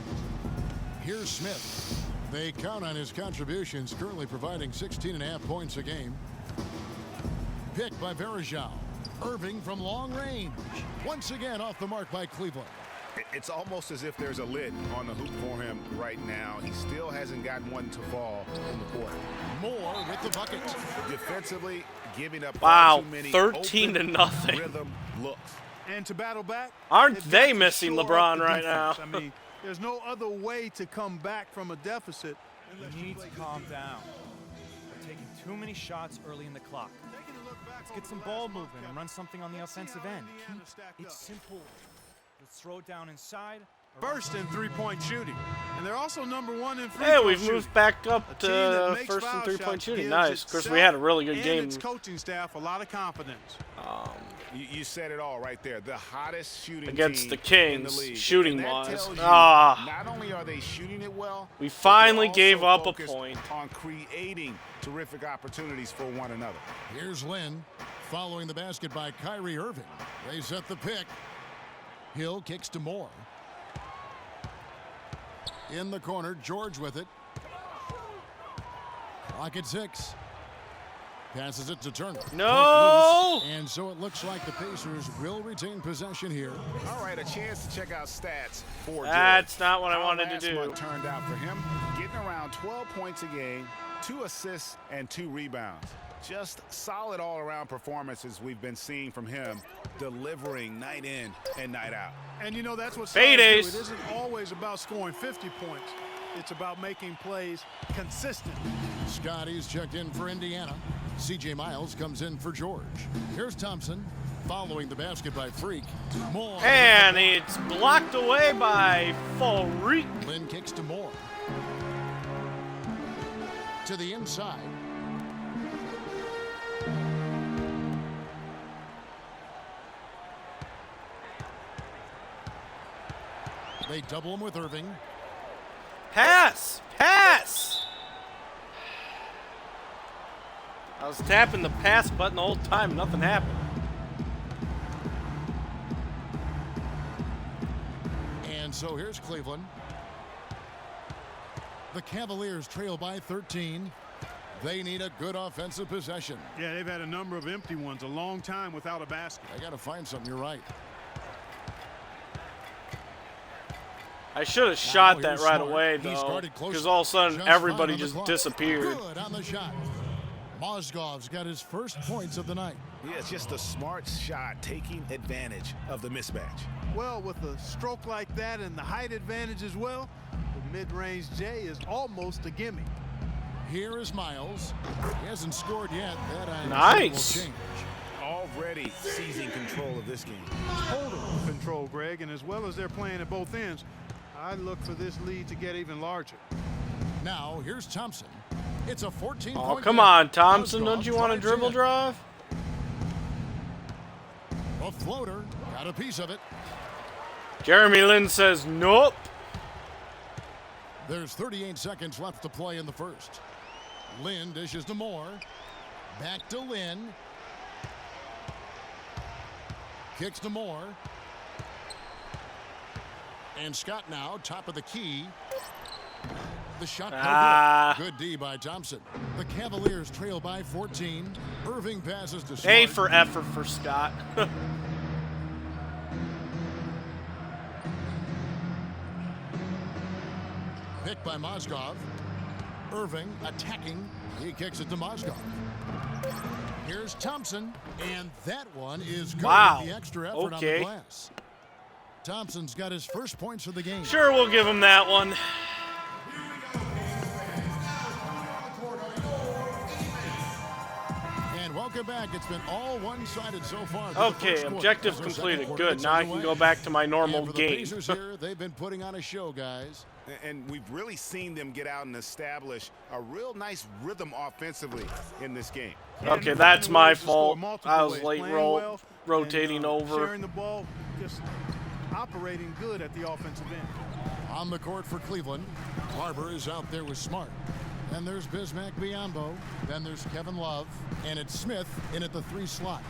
Here's Smith. They count on his contributions, currently providing 16.5 points a game. Picked by Verjao. Irving from long range. Once again off the mark by Cleveland. It's almost as if there's a lid on the hoop for him right now. He still hasn't gotten one to fall in the quarter. Moore with the bucket. Defensively, giving up Wow, far too many 13 to open nothing. rhythm looks. And to battle back, Aren't they've they got to missing shore up LeBron the right defense. now? I mean, there's no other way to come back from a deficit. You need to calm down. We're taking too many shots early in the clock. Let's get some ball movement and run something on the offensive end. Keep it simple. Let's throw it down inside. First in three-point shooting, and they're also #1 in free Hey, throw we've shooting. moved back up A team that to makes first and foul three-point shots shooting. gives Nice. Of course, we itself had a really good and game. its coaching staff a lot of confidence. You said it all right there. The hottest shooting Against team the Kings, in the league. shooting And that wise. tells you Ah. not only are they shooting it well, We but they're finally also gave up a focused point. on creating terrific opportunities for one another. Here's Lynn following the basket by Kyrie Irving. They set the pick. Hill kicks to Moore. In the corner, George with it. Clock at 6. Passes it to Turner. No! And so it looks like the Pacers will retain possession here. All right, a chance to check out stats for That's George. not what I How wanted to last do. month turned out for him, getting around 12 points a game, 2 assists, and 2 rebounds. Just solid all-around performances we've been seeing from him, delivering night in and night out. And you know, that's what Fade stars do. ace. It isn't always about scoring 50 points. It's about making plays consistent. Scotty's checked in for Indiana. C.J. Miles comes in for George. Here's Thompson following the basket by Freak. Moore. And it's blocked away by Freak. Lynn kicks to Moore. To the inside. They double him with Irving. Pass! Pass! I was tapping the pass button the whole time. Nothing happened. And so here's Cleveland. The Cavaliers trail by 13. They need a good offensive possession. Yeah, they've had a number of empty ones, a long time without a basket. I got to find something. You're right. I should have shot that right Smart. away, He though, started close, because all of a sudden just everybody fine on the just clock. disappeared. Good on the shot. Mozgov's got his first points of the night. Yeah, it's just a smart shot, taking advantage of the mismatch. Well, with a stroke like that and the height advantage as well, the mid-range J is almost a gimme. Here is Miles. He hasn't scored yet. That I Nice. will change. Already seizing control of this game. Total control, Greg, and as well as they're playing at both ends, I look for this lead to get even larger. Now, here's Thompson. It's a 14-point Oh, come game. on, Thompson. Mozgov Don't you want a drives dribble in. drive? A floater. Got a piece of it. Jeremy Lin says nope. There's 38 seconds left to play in the first. Lin dishes to Moore. Back to Lin. Kicks to Moore. And Scott now, top of the key. The shot no good. Good D by Thompson. The Cavaliers trail by 14. Irving passes to Smart. A for effort for Scott. Picked by Mozgov. Irving attacking. He kicks it to Mozgov. Here's Thompson. And that one is good. Wow. With the extra effort on Okay. the glass. Thompson's got his first points of the game. Sure, we'll give him that one. And welcome back. It's been all one-sided so far. Okay, objective completed. Good. Now I can go back to my normal and for the game. Pacers here, they've been putting on a show, guys. And we've really seen them get out and establish a real nice rhythm offensively in this game. Okay, that's my fault. I was late rotating over. Sharing the ball, just operating good at the offensive end. On the court for Cleveland, Barber is out there with Smart. Then there's Bismack Biyombo. Then there's Kevin Love. And it's Smith in at the 3 slot.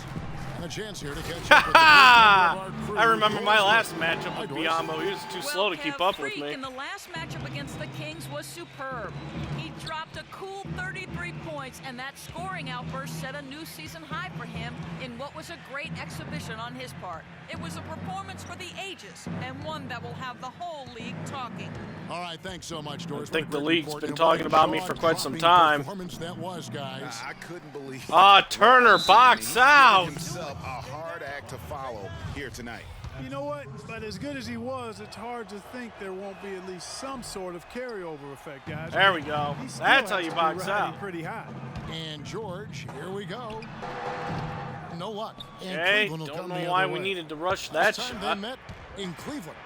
And a chance here to catch up with the I remember my last matchup with Biyombo. He was too slow to keep up with Freak me. in the last matchup against the Kings was superb. He dropped a cool 33 points, and that scoring outburst set a new season high for him in what was a great exhibition on his part. It was a performance for the ages, and one that will have the whole league talking. All right, thanks so much, Doris. I think the league's been talking about me for quite some time. Performance that was, guys. I couldn't believe Turner box out. himself a hard act to follow here tonight. You know what? But as good as he was, it's hard to think there won't be at least some sort of carryover effect, guys. There we go. He still That's how has you to be box riding out. pretty high. And George, here we go. No luck. And Okay, Cleveland will don't come know the why other we way. needed to rush that Last time shot. they met in Cleveland.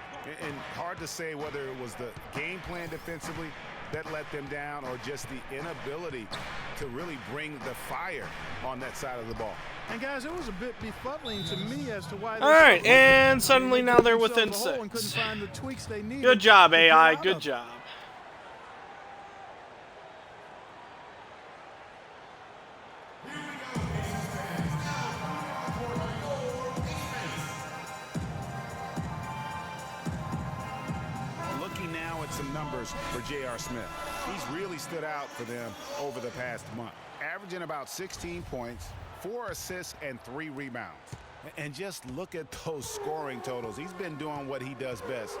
And hard to say whether it was the game plan defensively that let them down or just the inability to really bring the fire on that side of the ball. And guys, it was a bit befuddling to me as to why they All right, struggled. and suddenly now they're Themselves within a hole and couldn't 6. find the tweaks they needed Good job, to get AI. out Good of it. job. Looking now at some numbers for J.R. Smith. He's really stood out for them over the past month, averaging about 16 points, 4 assists, and 3 rebounds. And just look at those scoring totals. He's been doing what he does best,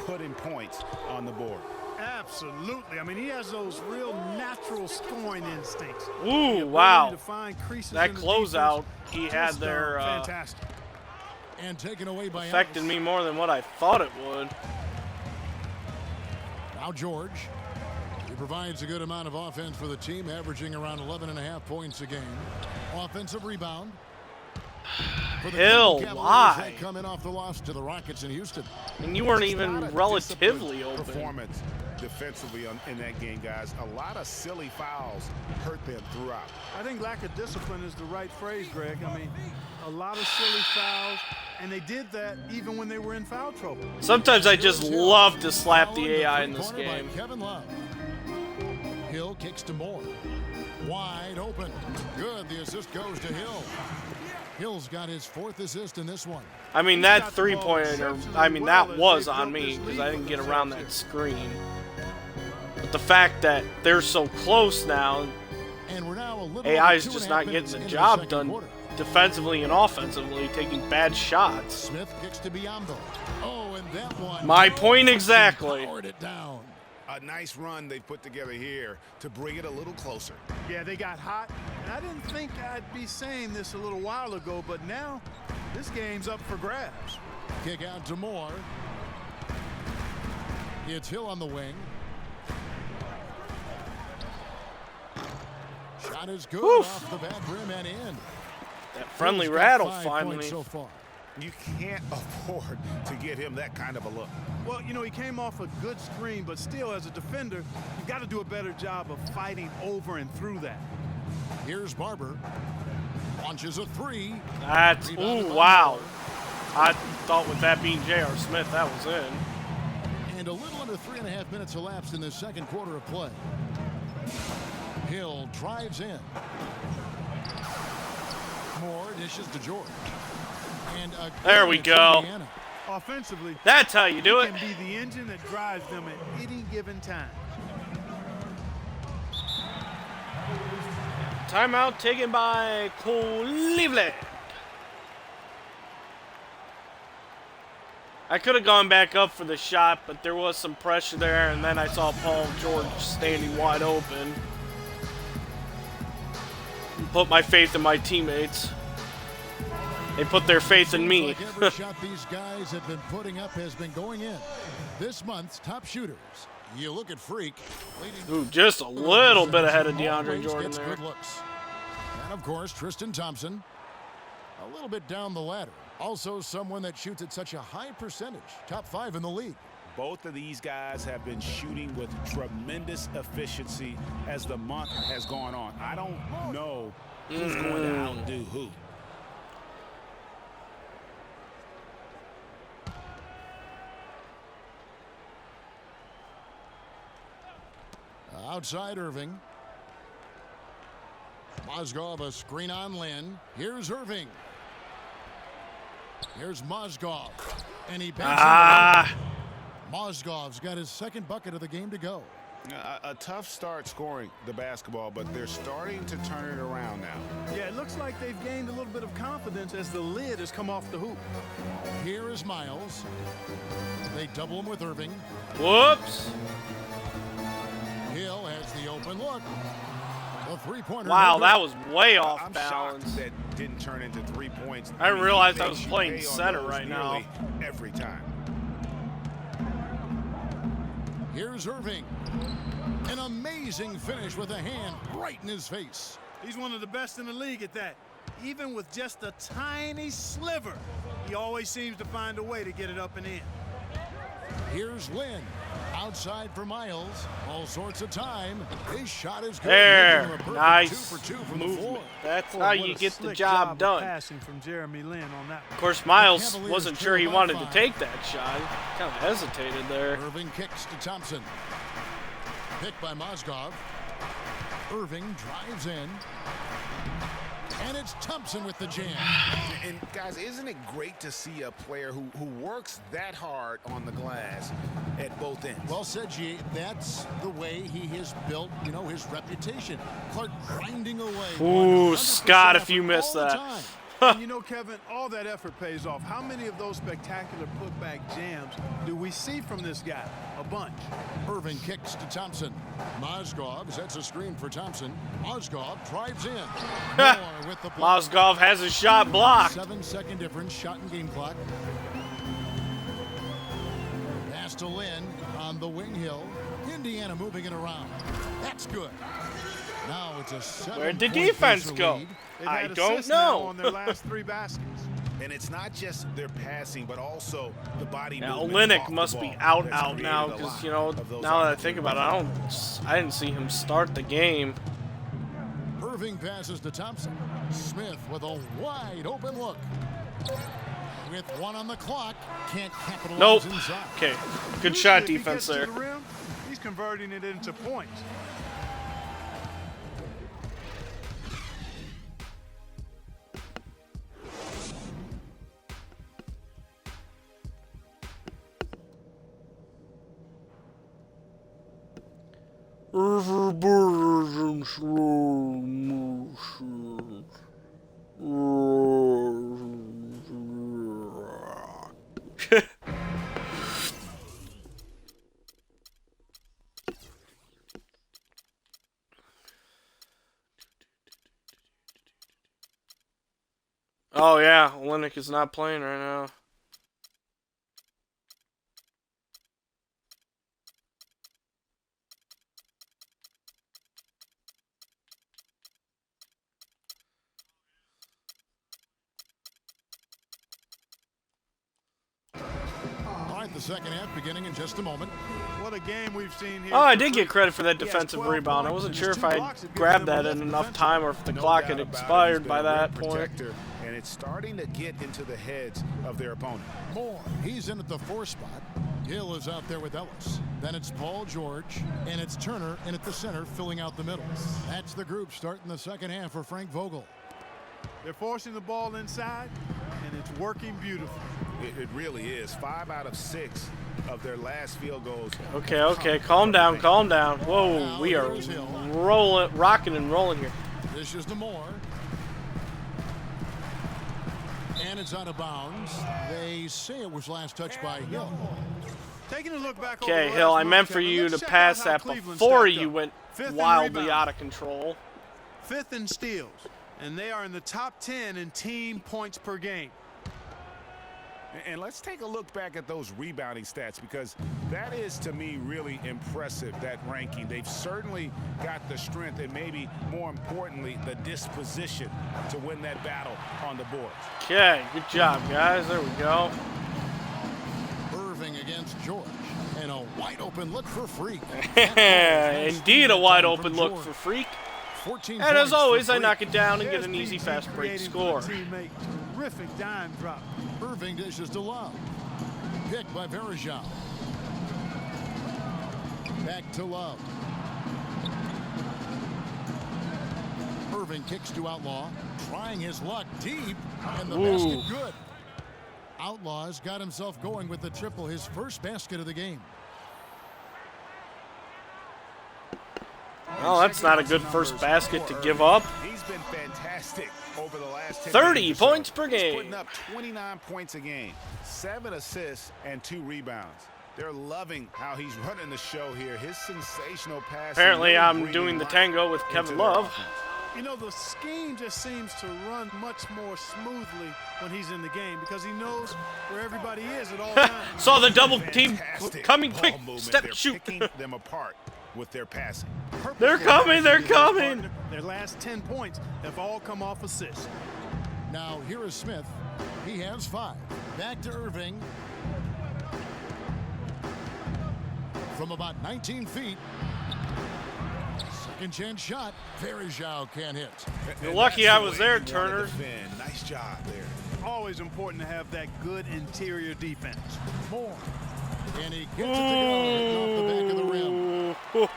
putting points on the board. Absolutely. I mean, he has those real natural scoring instincts. Ooh, The ability wow. to find creases That in the closeout, defense, he had just, there fantastic. And taken away by affected Ellis. me more than what I thought it would. Now George. He provides a good amount of offense for the team, averaging around 11.5 points a game. Offensive rebound. For the Hill, Cleveland Cavaliers, why? they come in off the loss to the Rockets in Houston. And you weren't It's even not a relatively disciplined open. performance defensively in that game, guys. A lot of silly fouls hurt them throughout. I think lack of discipline is the right phrase, Greg. I mean, a lot of silly fouls, and they did that even when they were in foul trouble. Sometimes I just love to slap the AI in this Three-pointer by game. Kevin Love. Hill kicks to Moore. Wide open. Good. The assist goes to Hill. Hill's got his 4th assist in this one. I mean, that three-pointer, I mean, that was on me because I didn't get around that screen. But the fact that they're so close now, And we're now a little AI over is 2.5 just not minutes getting the into job second done quarter. defensively and offensively, taking bad shots. Smith kicks to Biyombo. Oh, and that one. My point exactly. Powered it down. A nice run they put together here to bring it a little closer. Yeah, they got hot, and I didn't think I'd be saying this a little while ago, but now this game's up for grabs. Kick out to Moore. It's Hill on the wing. Shot is good off the back rim and in. That friendly Hill's got rattle 5 finally. points so far. You can't afford to get him that kind of a look. Well, you know, he came off a good screen, but still, as a defender, you got to do a better job of fighting over and through that. Here's Barber. Launches a 3. That's, Rebounded ooh, by wow. Moore. I thought with that being J.R. Smith, that was in. And a little under 3.5 minutes elapsed in the second quarter of play. Hill drives in. Moore dishes to George. And There we go. Indiana. Offensively, That's how you do he it. can be the engine that drives them at any given time. Timeout taken by Cleveland. I could have gone back up for the shot, but there was some pressure there, and then I saw Paul George standing wide open. Put my faith in my teammates. They put their faith in me. Like every shot these guys have been putting up has been going in. This month's top shooters. You look at Freak. Ooh, just a little bit ahead of DeAndre Always Jordan gets there. good looks. And of course, Tristan Thompson. A little bit down the ladder. Also someone that shoots at such a high percentage. Top 5 in the league. Both of these guys have been shooting with tremendous efficiency as the month has gone on. I don't know who's going to outdo who. Outside Irving. Mozgov a screen on Lynn. Here's Irving. Here's Mozgov. And he banks it. Mozgov's got his second bucket of the game to go. A tough start scoring the basketball, but they're starting to turn it around now. Yeah, it looks like they've gained a little bit of confidence as the lid has come off the hoop. Here is Miles. They double him with Irving. Whoops. Hill has the open look. A three-pointer. Wow, no good. that was way off I'm balance. shocked that didn't turn into 3 points. I didn't realize I They was should playing pay on center those right now. nearly every time. Here's Irving. An amazing finish with a hand right in his face. He's one of the best in the league at that. Even with just a tiny sliver, he always seems to find a way to get it up and in. Here's Lynn. Outside for Miles. All sorts of time. His shot is good. There. Making him a perfect Nice 2 for 2 from the floor. movement. That's Boy, how what you a get the slick job of done. Passing from Jeremy Lin on that one. Of course, Miles Cavaliers wasn't trail sure he by wanted to 5. take that shot. Kind of hesitated there. Irving kicks to Thompson. Picked by Mozgov. Irving drives in. And it's Thompson with the jam. And guys, isn't it great to see a player who works that hard on the glass at both ends? Well said, G. That's the way he has built, his reputation. Clark grinding away. Ooh, 100% Scott, if you effort missed all the that. time. And you know, Kevin, all that effort pays off. How many of those spectacular putback jams do we see from this guy? A bunch. Irving kicks to Thompson. Mozgov sets a screen for Thompson. Mozgov drives in. Moore with the block. Mozgov has a shot blocked. 7-second difference, shot and game clock. Pass to Lynn on the wing hill. Indiana moving it around. That's good. Now it's a 7-point Where'd the defense Pacer go? lead. They've I had don't assists now know. on their last 3 baskets. And it's not just their passing, but also the body Now movement Olynyk off the must be ball out that's now created a because lot you know of those now that I think about opportunities. it, I didn't see him start the game. Irving passes to Thompson. Smith with a wide open look. With 1 on the clock, can't capitalize Nope. inside. Okay, good shot If he defense gets there. to the rim, he's converting it into points. Everybody's in slow motion. Oh yeah, Olynyk is not playing right now. All right, the second half beginning in just a moment. What a game we've seen here. Oh, I for did Tree. get credit for that He has defensive 12 rebound. I points wasn't and sure his if 2 I blocks have given grabbed them that a in lift enough defensively. time or if the No clock doubt had about it. expired He's by been a that great point. protector, and it's starting to get into the heads of their opponent. Moore, he's in at the 4 spot. Hill is out there with Ellis. Then it's Paul George, and it's Turner in at the center, filling out the middle. That's the group starting the second half for Frank Vogel. They're forcing the ball inside, and it's working beautifully. It really is. 5 out of 6 of their last field goals. Okay, okay, calm down, calm down. Whoa, we are rolling, rocking and rolling here. This is the Moore. And it's out of bounds. They say it was last touched by Hill. Taking a look back over Okay, the Hill, last I month, meant for Kevin, you let's to check pass out how that Cleveland before stacked you up. went 5th in wildly rebounds, out of control. 5th in steals, and they are in the top 10 in team points per game. And let's take a look back at those rebounding stats, because that is, to me, really impressive, that ranking. They've certainly got the strength and maybe, more importantly, the disposition to win that battle on the boards. Okay, good job, guys. There we go. Irving against George. And a wide open look for Freak. Indeed, a wide open look for Freak. 14 And as points always, for I Freak. knock it down and get There's an easy PG fast break creating score. for the teammate. Terrific dime drop. Irving dishes to Love. Picked by Verajao. Back to Love. Irving kicks to Outlaw. Trying his luck deep. And the basket good. Outlaw's got himself going with the triple, his first basket of the game. Well, that's not a good first basket to give up. He's been fantastic over the last 10 30 games or so. points per He's game. putting up 29 points a game, 7 assists, and 2 rebounds. They're loving how he's running the show here. His sensational pass. Apparently, I'm doing the tango with Kevin Love. You know, the scheme just seems to run much more smoothly when he's in the game because he knows where everybody is at all times. Saw the double team Fantastic coming ball quick. movement. Step, They're shoot. picking them apart with their passing. They're coming, they're coming. Their last 10 points have all come off assists. Now here is Smith. He has 5. Back to Irving. From about 19 feet. Second chance shot. Verajao can't hit. You're lucky I was there, Turner. Nice job there. Always important to have that good interior defense. Moore. And he gets it to go. Hitting off the back of the rim.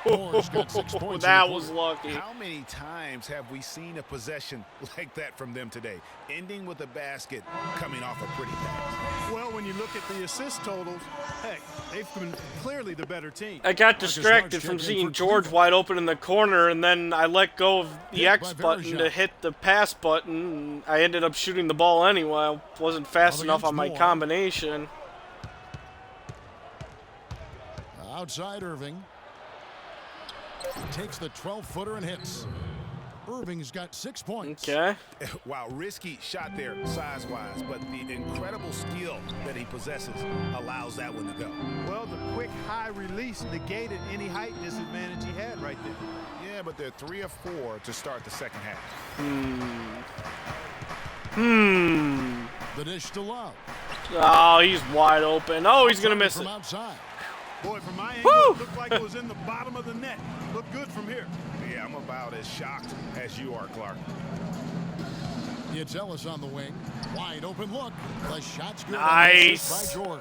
Moore's got 6 points. That was lucky. How many times have we seen a possession like that from them today, ending with a basket coming off a pretty pass? Well, when you look at the assist totals, heck, they've been clearly the better team. I got distracted from seeing George wide open in the corner, and then I let go of the X button to hit the pass button. I ended up shooting the ball anyway. I wasn't fast enough on my combination. Outside Irving. Takes the 12-footer and hits. Irving's got 6 points. Okay. Wow, risky shot there size-wise, but the incredible skill that he possesses allows that one to go. Well, the quick high release negated any height disadvantage he had right there. Yeah, but they're 3 of 4 to start the second half. The dish to Love. Oh, he's wide open. Oh, he's gonna miss From it. outside. Boy, from my angle, it looked like it was in the bottom of the net. Looked good from here. Yeah, I'm about as shocked as you are, Clark. It's Ellis on the wing. Wide open look. The shot's good. Nice. By George.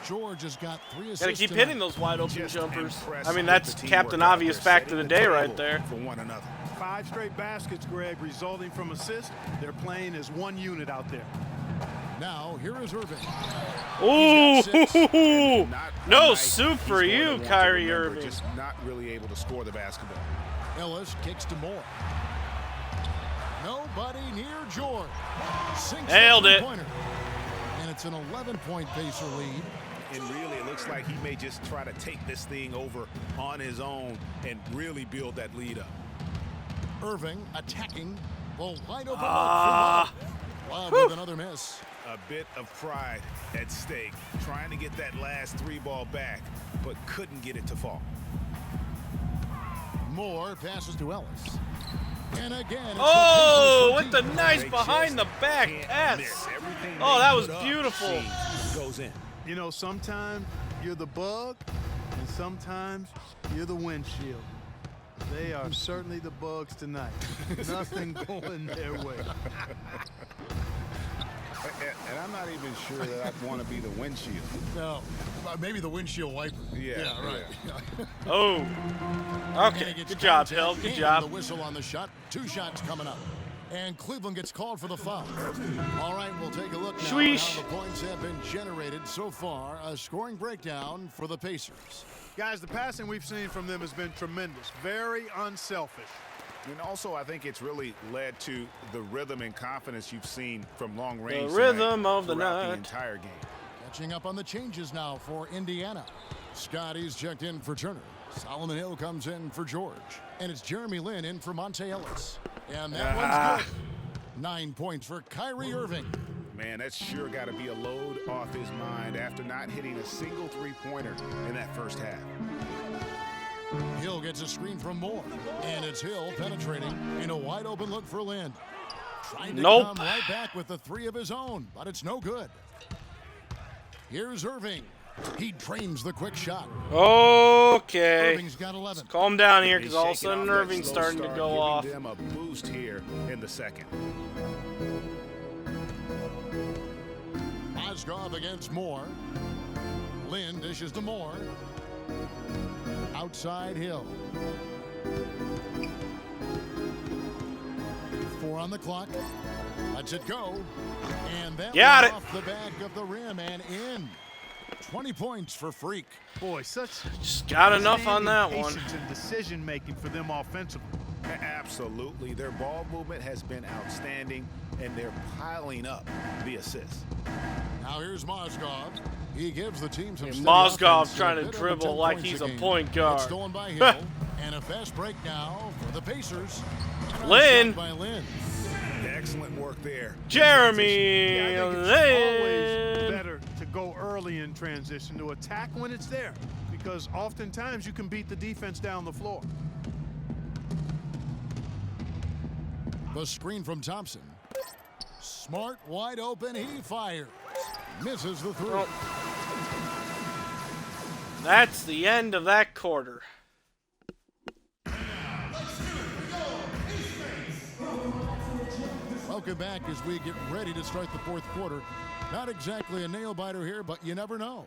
George has got 3 assists. Gotta keep tonight. hitting those wide open Just jumpers. impressive I mean, with that's the teamwork Captain out Obvious there, fact of the setting day the right table there. for one another. 5 straight baskets, Greg, resulting from assists. They're playing as one unit out there. Now, here is Irving. Ooh, Not no nice. soup He's for going to you, want to Kyrie remember, Irving. Just not really able to score the basketball. Ellis kicks to Moore. Nobody near George. Sinks Nailed the it. three-pointer. And it's an 11-point Pacer lead. And really, it looks like he may just try to take this thing over on his own and really build that lead up. Irving attacking. The wide open look for Love with another miss. A bit of pride at stake, trying to get that last 3 ball back, but couldn't get it to fall. Moore passes to Ellis. And again, it's Oh, the with the Pacers for nice They behind the just back can't pass. miss. Everything Oh, they that was put up beautiful. seems goes in. You know, sometimes you're the bug, and sometimes you're the windshield. They are certainly the bugs tonight. Nothing going their way. And I'm not even sure that I'd want to be the windshield. No, maybe the windshield wiper. Yeah, right. Oh, And okay. it gets Good job, contact Hill. Good and job. The whistle on the shot. 2 shots coming up. And Cleveland gets called for the foul. All right, we'll take a look now at Sweesh. how the points have been generated so far. A scoring breakdown for the Pacers. Guys, the passing we've seen from them has been tremendous. Very unselfish. And also, I think it's really led to the rhythm and confidence you've seen from long range. The rhythm tonight of the throughout night. the entire game. Catching up on the changes now for Indiana. Scotty's checked in for Turner. Solomon Hill comes in for George. And it's Jeremy Lin in for Monte Ellis. And that one's good. 9 points for Kyrie Irving. Man, that's sure got to be a load off his mind after not hitting a single 3-pointer in that first half. Hill gets a screen from Moore. And it's Hill penetrating in a wide open look for Lin. Trying to Nope. come right back with the 3 of his own, but it's no good. Here's Irving. He drains the quick shot. Okay. Irving's got 11. Calm down here, because He's all of a shaking sudden off that Irving's slow starting to start, go giving off. them a boost here in the second. Mozgov against Moore. Lin dishes to Moore. Outside Hill. 4 on the clock. Lets it go. And that Got went it. off the back of the rim and in. 20 points for Freak. Boy, such Just got enough on that one. patience and decision-making for them offensively. Absolutely. Their ball movement has been outstanding, and they're piling up the assists. Now here's Mozgov. He gives the team some steady Mozgov offense, trying a to bit over dribble 10 like points he's a a game. point guard. It's stolen by Hill. And a fast break now for the Pacers. Lin. Shot by Lin. Excellent work there. Jeremy Yeah, I think it's always Lin. better to go early in transition, to attack when it's there, because oftentimes you can beat the defense down the floor. The screen from Thompson. Smart, wide open, he fires. Misses the 3. Oh. That's the end of that quarter. Welcome back as we get ready to start the 4th quarter. Not exactly a nail-biter here, but you never know.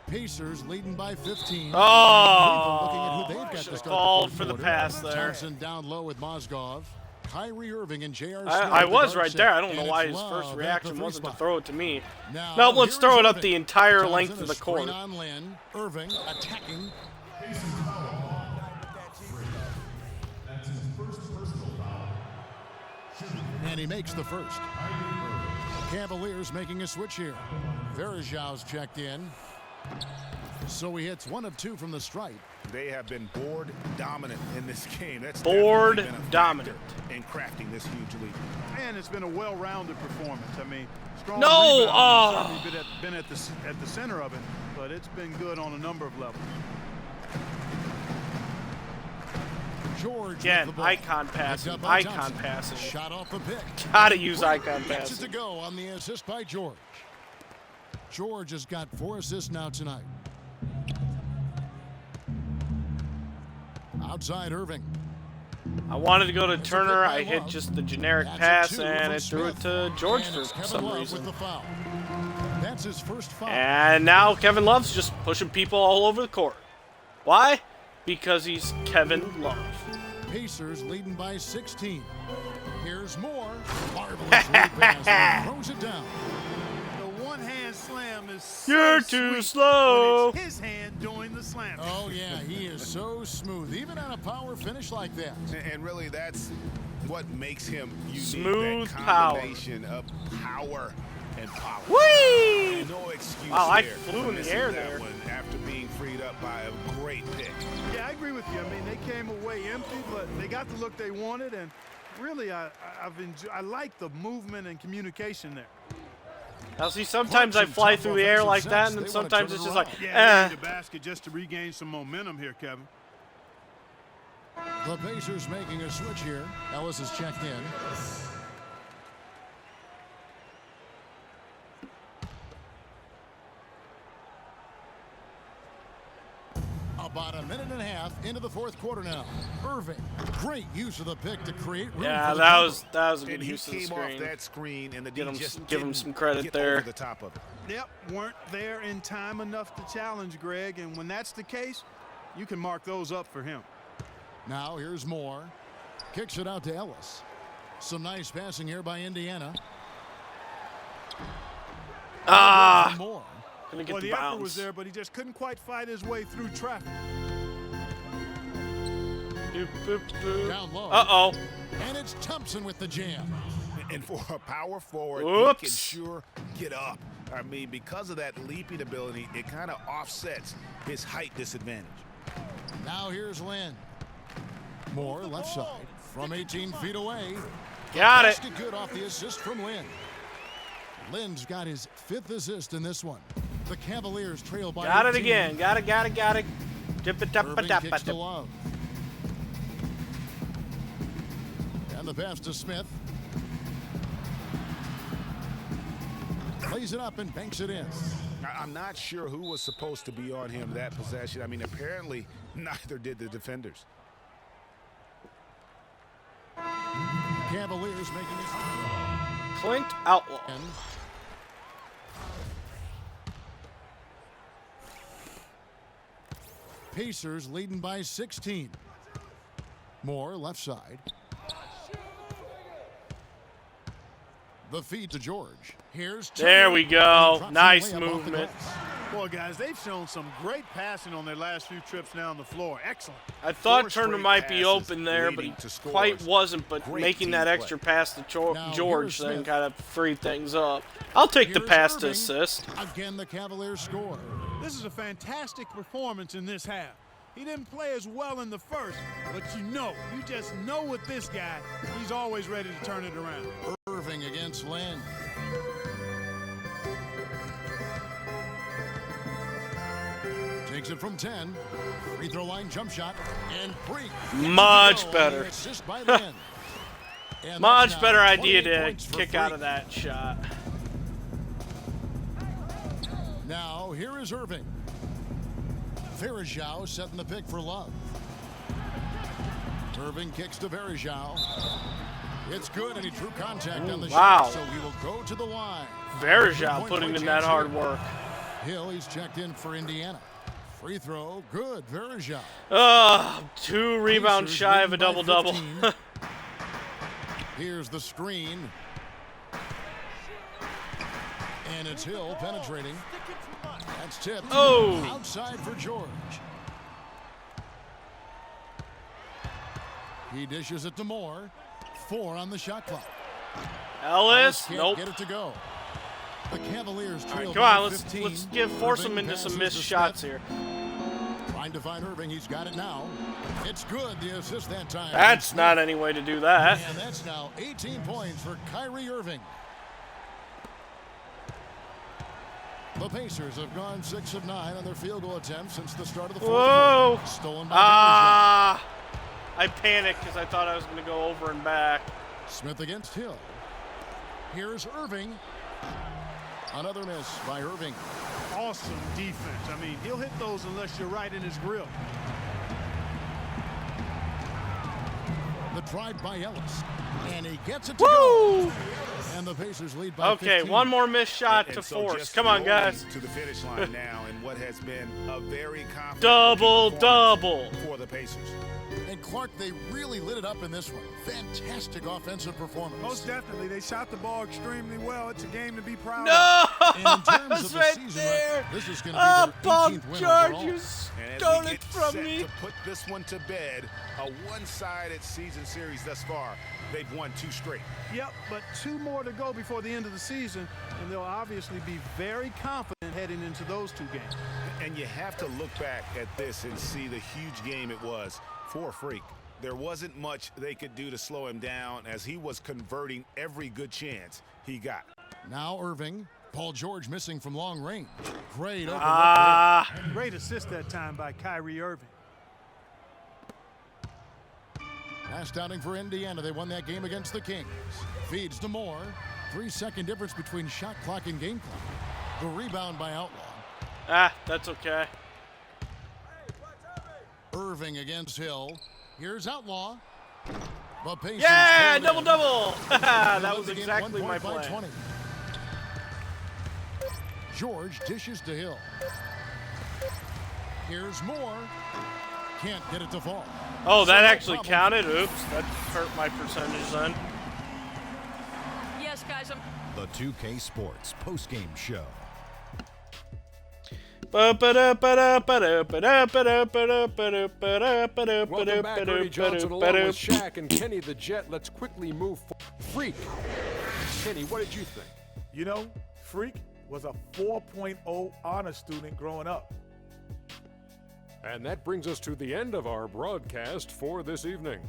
Pacers leading by 15. Oh, Looking at who they've got to should've start called the 4th for the quarter. pass there. Thompson down low with Mozgov. Kyrie Irving and J.R. I was right there. I don't know why his first reaction wasn't to throw it to me. No, let's throw it up the entire length of the court. On Lin. Irving attacking. And he makes the first. Cavaliers making a switch here. Verajau's checked in. So he hits 1 of 2 from the stripe. They have been board dominant in this game. That's Board definitely been a factor dominant. in crafting this huge lead. And it's been a well-rounded performance. I mean, strong No! rebounding has certainly been at the center of it, but it's been good on a number of levels. George Again, with the ball. icon Picked passing, up by icon Johnson. passing. Shot off the pick. Gotta use icon Gets it passing. to go on the assist by George. George has got 4 assists now tonight. Outside Irving. I wanted to go to It's a Turner. pick by I hit Love. just the generic That's a pass, 2 and from it threw it Smith. to George And for it's Kevin some Love reason. with the foul. That's his first foul. And now Kevin Love's just pushing people all over the court. Why? Because he's Kevin Love. Pacers leading by 16. Here's more. Marvelous lead pass. And throws it down. The one-hand slam is so You're too sweet slow. when it's his hand doing the slam. Oh, yeah, he is so smooth, even on a power finish like that. And really, that's what makes him unique. Smooth that power. combination of power and power. Whee! No excuse Wow, I there flew for in the missing air that there. one after being freed up by a great pick. Yeah, I agree with you. I mean, they came away empty, but they got the look they wanted, and really, I like the movement and communication there. Now see, sometimes I fly through the air like that, and then sometimes it's just like, Yeah, they need the basket just to regain some momentum here, Kevin. The Pacers making a switch here. Ellis is checked in. About a minute and a half into the fourth quarter now. Irving, great use of the pick to create room yeah, for the that was a good And he use of the came off screen. that screen, and the Give D him- just give him didn't some credit get there. over the top of it. Yep, weren't there in time enough to challenge Greg, and when that's the case, you can mark those up for him. Now here's Moore. Kicks it out to Ellis. Some nice passing here by Indiana. Ah, Moore. gonna get Well, the the effort bounce. was there, but he just couldn't quite fight his way through traffic. Doop, boop, boop. Down low. Uh-oh. And it's Thompson with the jam. And for a power forward, he Oops. can sure get up. I mean, because of that leaping ability, it kind of offsets his height disadvantage. Now here's Lynn. Moore left side from 18 feet away. Got it. Basket good off the assist from Lynn. Lynn's got his 5th assist in this one. The Cavaliers trail by Got it 18. again. Got it. Irving kicks to Dip-a-dap-a-dap-a-dip. Love. And the pass to Smith. Plays it up and banks it in. I'm not sure who was supposed to be on him that possession. I mean, apparently neither did the defenders. Cavaliers making it. Clint Outlaw. Pacers leading by 16. Moore left side. The feed to George. Here's Turner. There we go. Drops Nice the layup off the movement. glass. Boy, guys, they've shown some great passing on their last few trips down the floor. Excellent. I thought Four Turner straight might be passes open there, but he leading to scores. quite wasn't. But Great making team that play. extra pass to Now, George here's then Smith. kind of freed things up. I'll take the Here's pass to Irving. assist. Again, the Cavaliers score. This is a fantastic performance in this half. He didn't play as well in the first, but you just know with this guy, he's always ready to turn it around. Irving against Lynn. Takes it from 10. Free throw line jump shot. And break. Much better. Assist by Lynn. And Much that's better now idea 28 to points for kick out Freak. of that shot. Now, here is Irving. Verajao setting the pick for Love. Irving kicks to Verajao. It's good, and he drew contact on the wow. shot, so he will go to the line. Verajao putting in that hard work. Hill, he's checked in for Indiana. Free throw, good, Verajao. 2 rebounds Pacers shy of a leading by double-double. 15. Here's the screen. And it's Hill penetrating. That's tipped. Oh. Outside for George. He dishes it to Moore. 4 on the shot clock. Ellis, Can't nope. get it to go. The Cavaliers All trail right, come by on, let's 15. force him Irving into some passes missed to shots Smith. here. Trying to find Irving. He's got it now. It's good. The assist that time. That's not any way to do that. And that's now 18 points for Kyrie Irving. The Pacers have gone 6 of 9 on their field goal attempts since the start of the fourth Whoa. quarter. Stolen by Ah. I panicked because I thought I was going to go over and back. Smith against Hill. Here's Irving. Another miss by Irving. Awesome defense. I mean, he'll hit those unless you're right in his grill. The drive by Ellis. And he gets it to Woo! go. And the Pacers lead by Okay, 15. one more missed shot to so force. just Come on, rolling guys. To the finish line now in what has been a very confident Double. for the Pacers. And Clark, they really lit it up in this one. Fantastic offensive performance. Most definitely. They shot the ball extremely well. It's a game to be proud of. No! And in terms I of was the right season there. record, this is going to be Oh, their Paul 18th win George, overall. you And as stole we it get from set me. to put this one to bed, a one-sided season series thus far. They've won 2 straight. Yep, but 2 more to go before the end of the season, and they'll obviously be very confident heading into those 2 games. And you have to look back at this and see the huge game it was for Freak. There wasn't much they could do to slow him down as he was converting every good chance he got. Now Irving. Paul George missing from long range. Great open And great assist that time by Kyrie Irving. Last outing for Indiana. They won that game against the Kings. Feeds to Moore. 3-second difference between shot clock and game clock. The rebound by Outlaw. That's okay. Irving against Hill. Here's Outlaw. The Pacers Yeah, pulled in. double. They That led was the game exactly 1 my point by plan. 20. George dishes to Hill. Here's Moore. Can't get it to fall. Oh, that So no actually problem. counted. Oops, that hurt my percentage then. Yes, guys, I'm The 2K Sports postgame show. Welcome back, Ernie Johnson, along with Shaq and Kenny the Jet. Let's quickly move forward. Freak. Kenny, what did you think? You know, Freak was a 4.0 honor student growing up. And that brings us to the end of our broadcast for this evening.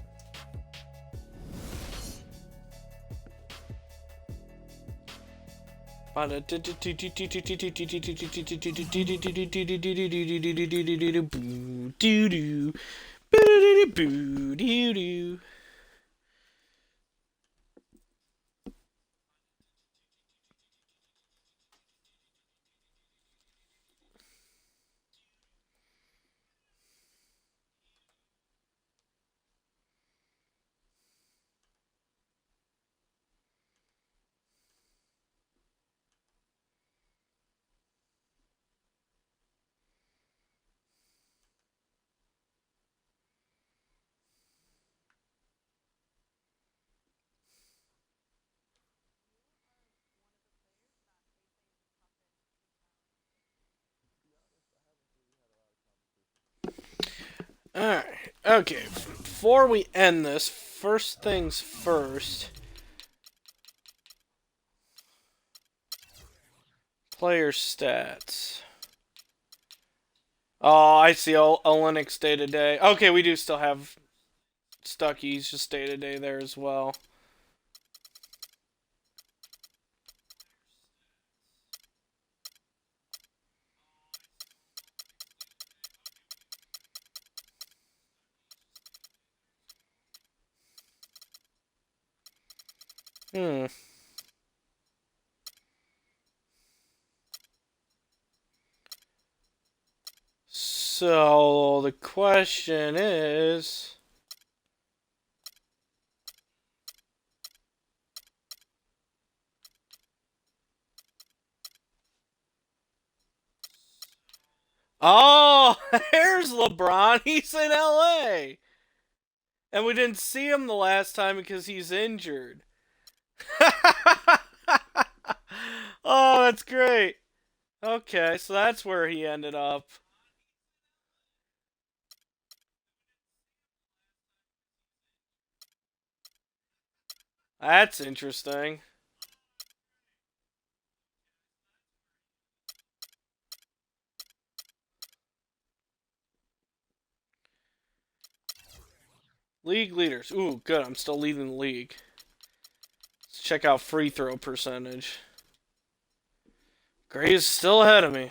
Alright, okay. Before we end this, first things first. Player stats. Oh, I see. Linux day to day. Okay, we do still have Stucky's just day to day there as well. So the question is, oh, here's LeBron. He's in LA. And we didn't see him the last time because he's injured. Oh, that's great. Okay, so that's where he ended up. That's interesting. League leaders. Ooh, good. I'm still leading the league. Let's check out free throw percentage. Gray's still ahead of me.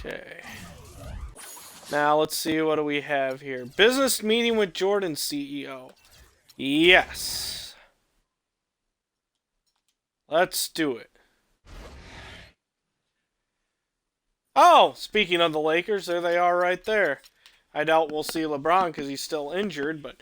Okay. Now let's see, what do we have here? Business meeting with Jordan CEO. Yes. Let's do it. Oh, speaking of the Lakers, there they are right there. I doubt we'll see LeBron because he's still injured, but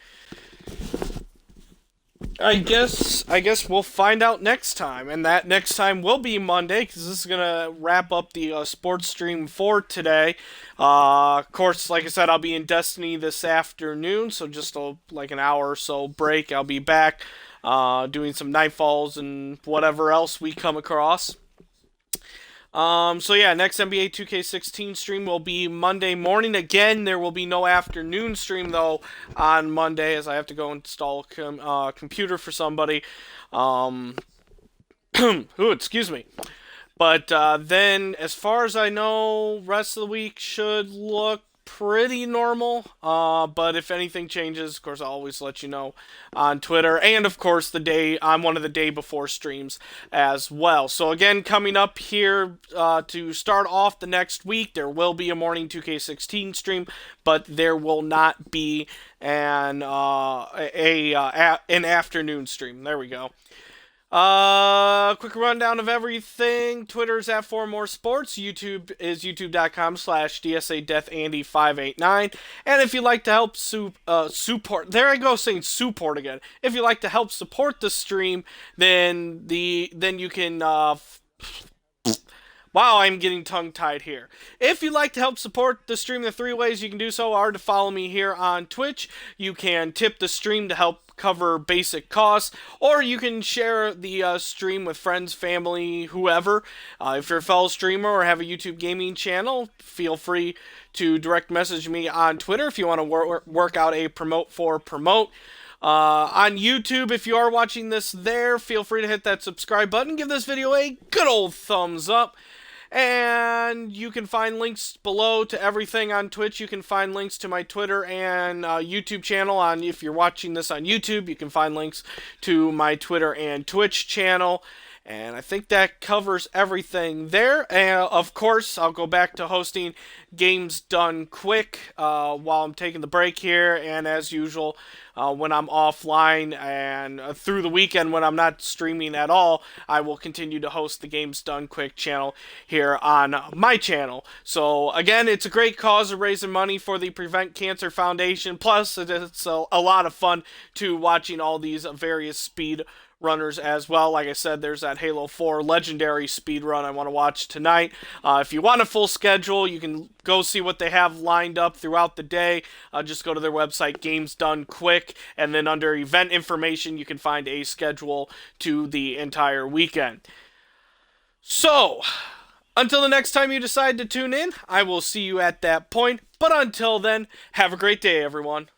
I guess we'll find out next time, and that next time will be Monday because this is gonna wrap up the sports stream for today. Of course, like I said, I'll be in Destiny this afternoon, so just like an hour or so break. I'll be back doing some Nightfalls and whatever else we come across. So yeah, next NBA 2K16 stream will be Monday morning. Again, there will be no afternoon stream though on Monday, as I have to go install a computer for somebody. Ooh, excuse me. But then, as far as I know, rest of the week should look pretty normal. But if anything changes, of course, I'll always let you know on Twitter. And, of course, I'm one of the day before streams as well. So, again, coming up here to start off the next week, there will be a morning 2K16 stream, but there will not be an afternoon stream. There we go. Quick rundown of everything. Twitter's at 4moresports. YouTube is youtube.com/DSADeathAndy589. And if you'd like to help support, there I go saying support again. If you'd like to help support the stream, then you can, wow, I'm getting tongue-tied here. If you'd like to help support the stream, the three ways you can do so are to follow me here on Twitch. You can tip the stream to help cover basic costs, or you can share the stream with friends, family, whoever. If you're a fellow streamer or have a YouTube gaming channel, feel free to direct message me on Twitter if you want to work out a promote for promote. On YouTube, if you are watching this there, feel free to hit that subscribe button. Give this video a good old thumbs up. And you can find links below to everything on Twitch. You can find links to my Twitter and YouTube channel. If you're watching this on YouTube, you can find links to my Twitter and Twitch channel. And I think that covers everything there. And of course, I'll go back to hosting Games Done Quick while I'm taking the break here. And as usual, when I'm offline and through the weekend when I'm not streaming at all, I will continue to host the Games Done Quick channel here on my channel. So again, it's a great cause of raising money for the Prevent Cancer Foundation. Plus, it's a lot of fun to watching all these various speed runners as well. Like I said, there's that Halo 4 legendary speed run I want to watch tonight. If you want a full schedule, you can go see what they have lined up throughout the day. Just go to their website, Games Done Quick, and then under event information, you can find a schedule to the entire weekend. So, until the next time you decide to tune in, I will see you at that point. But until then, have a great day, everyone.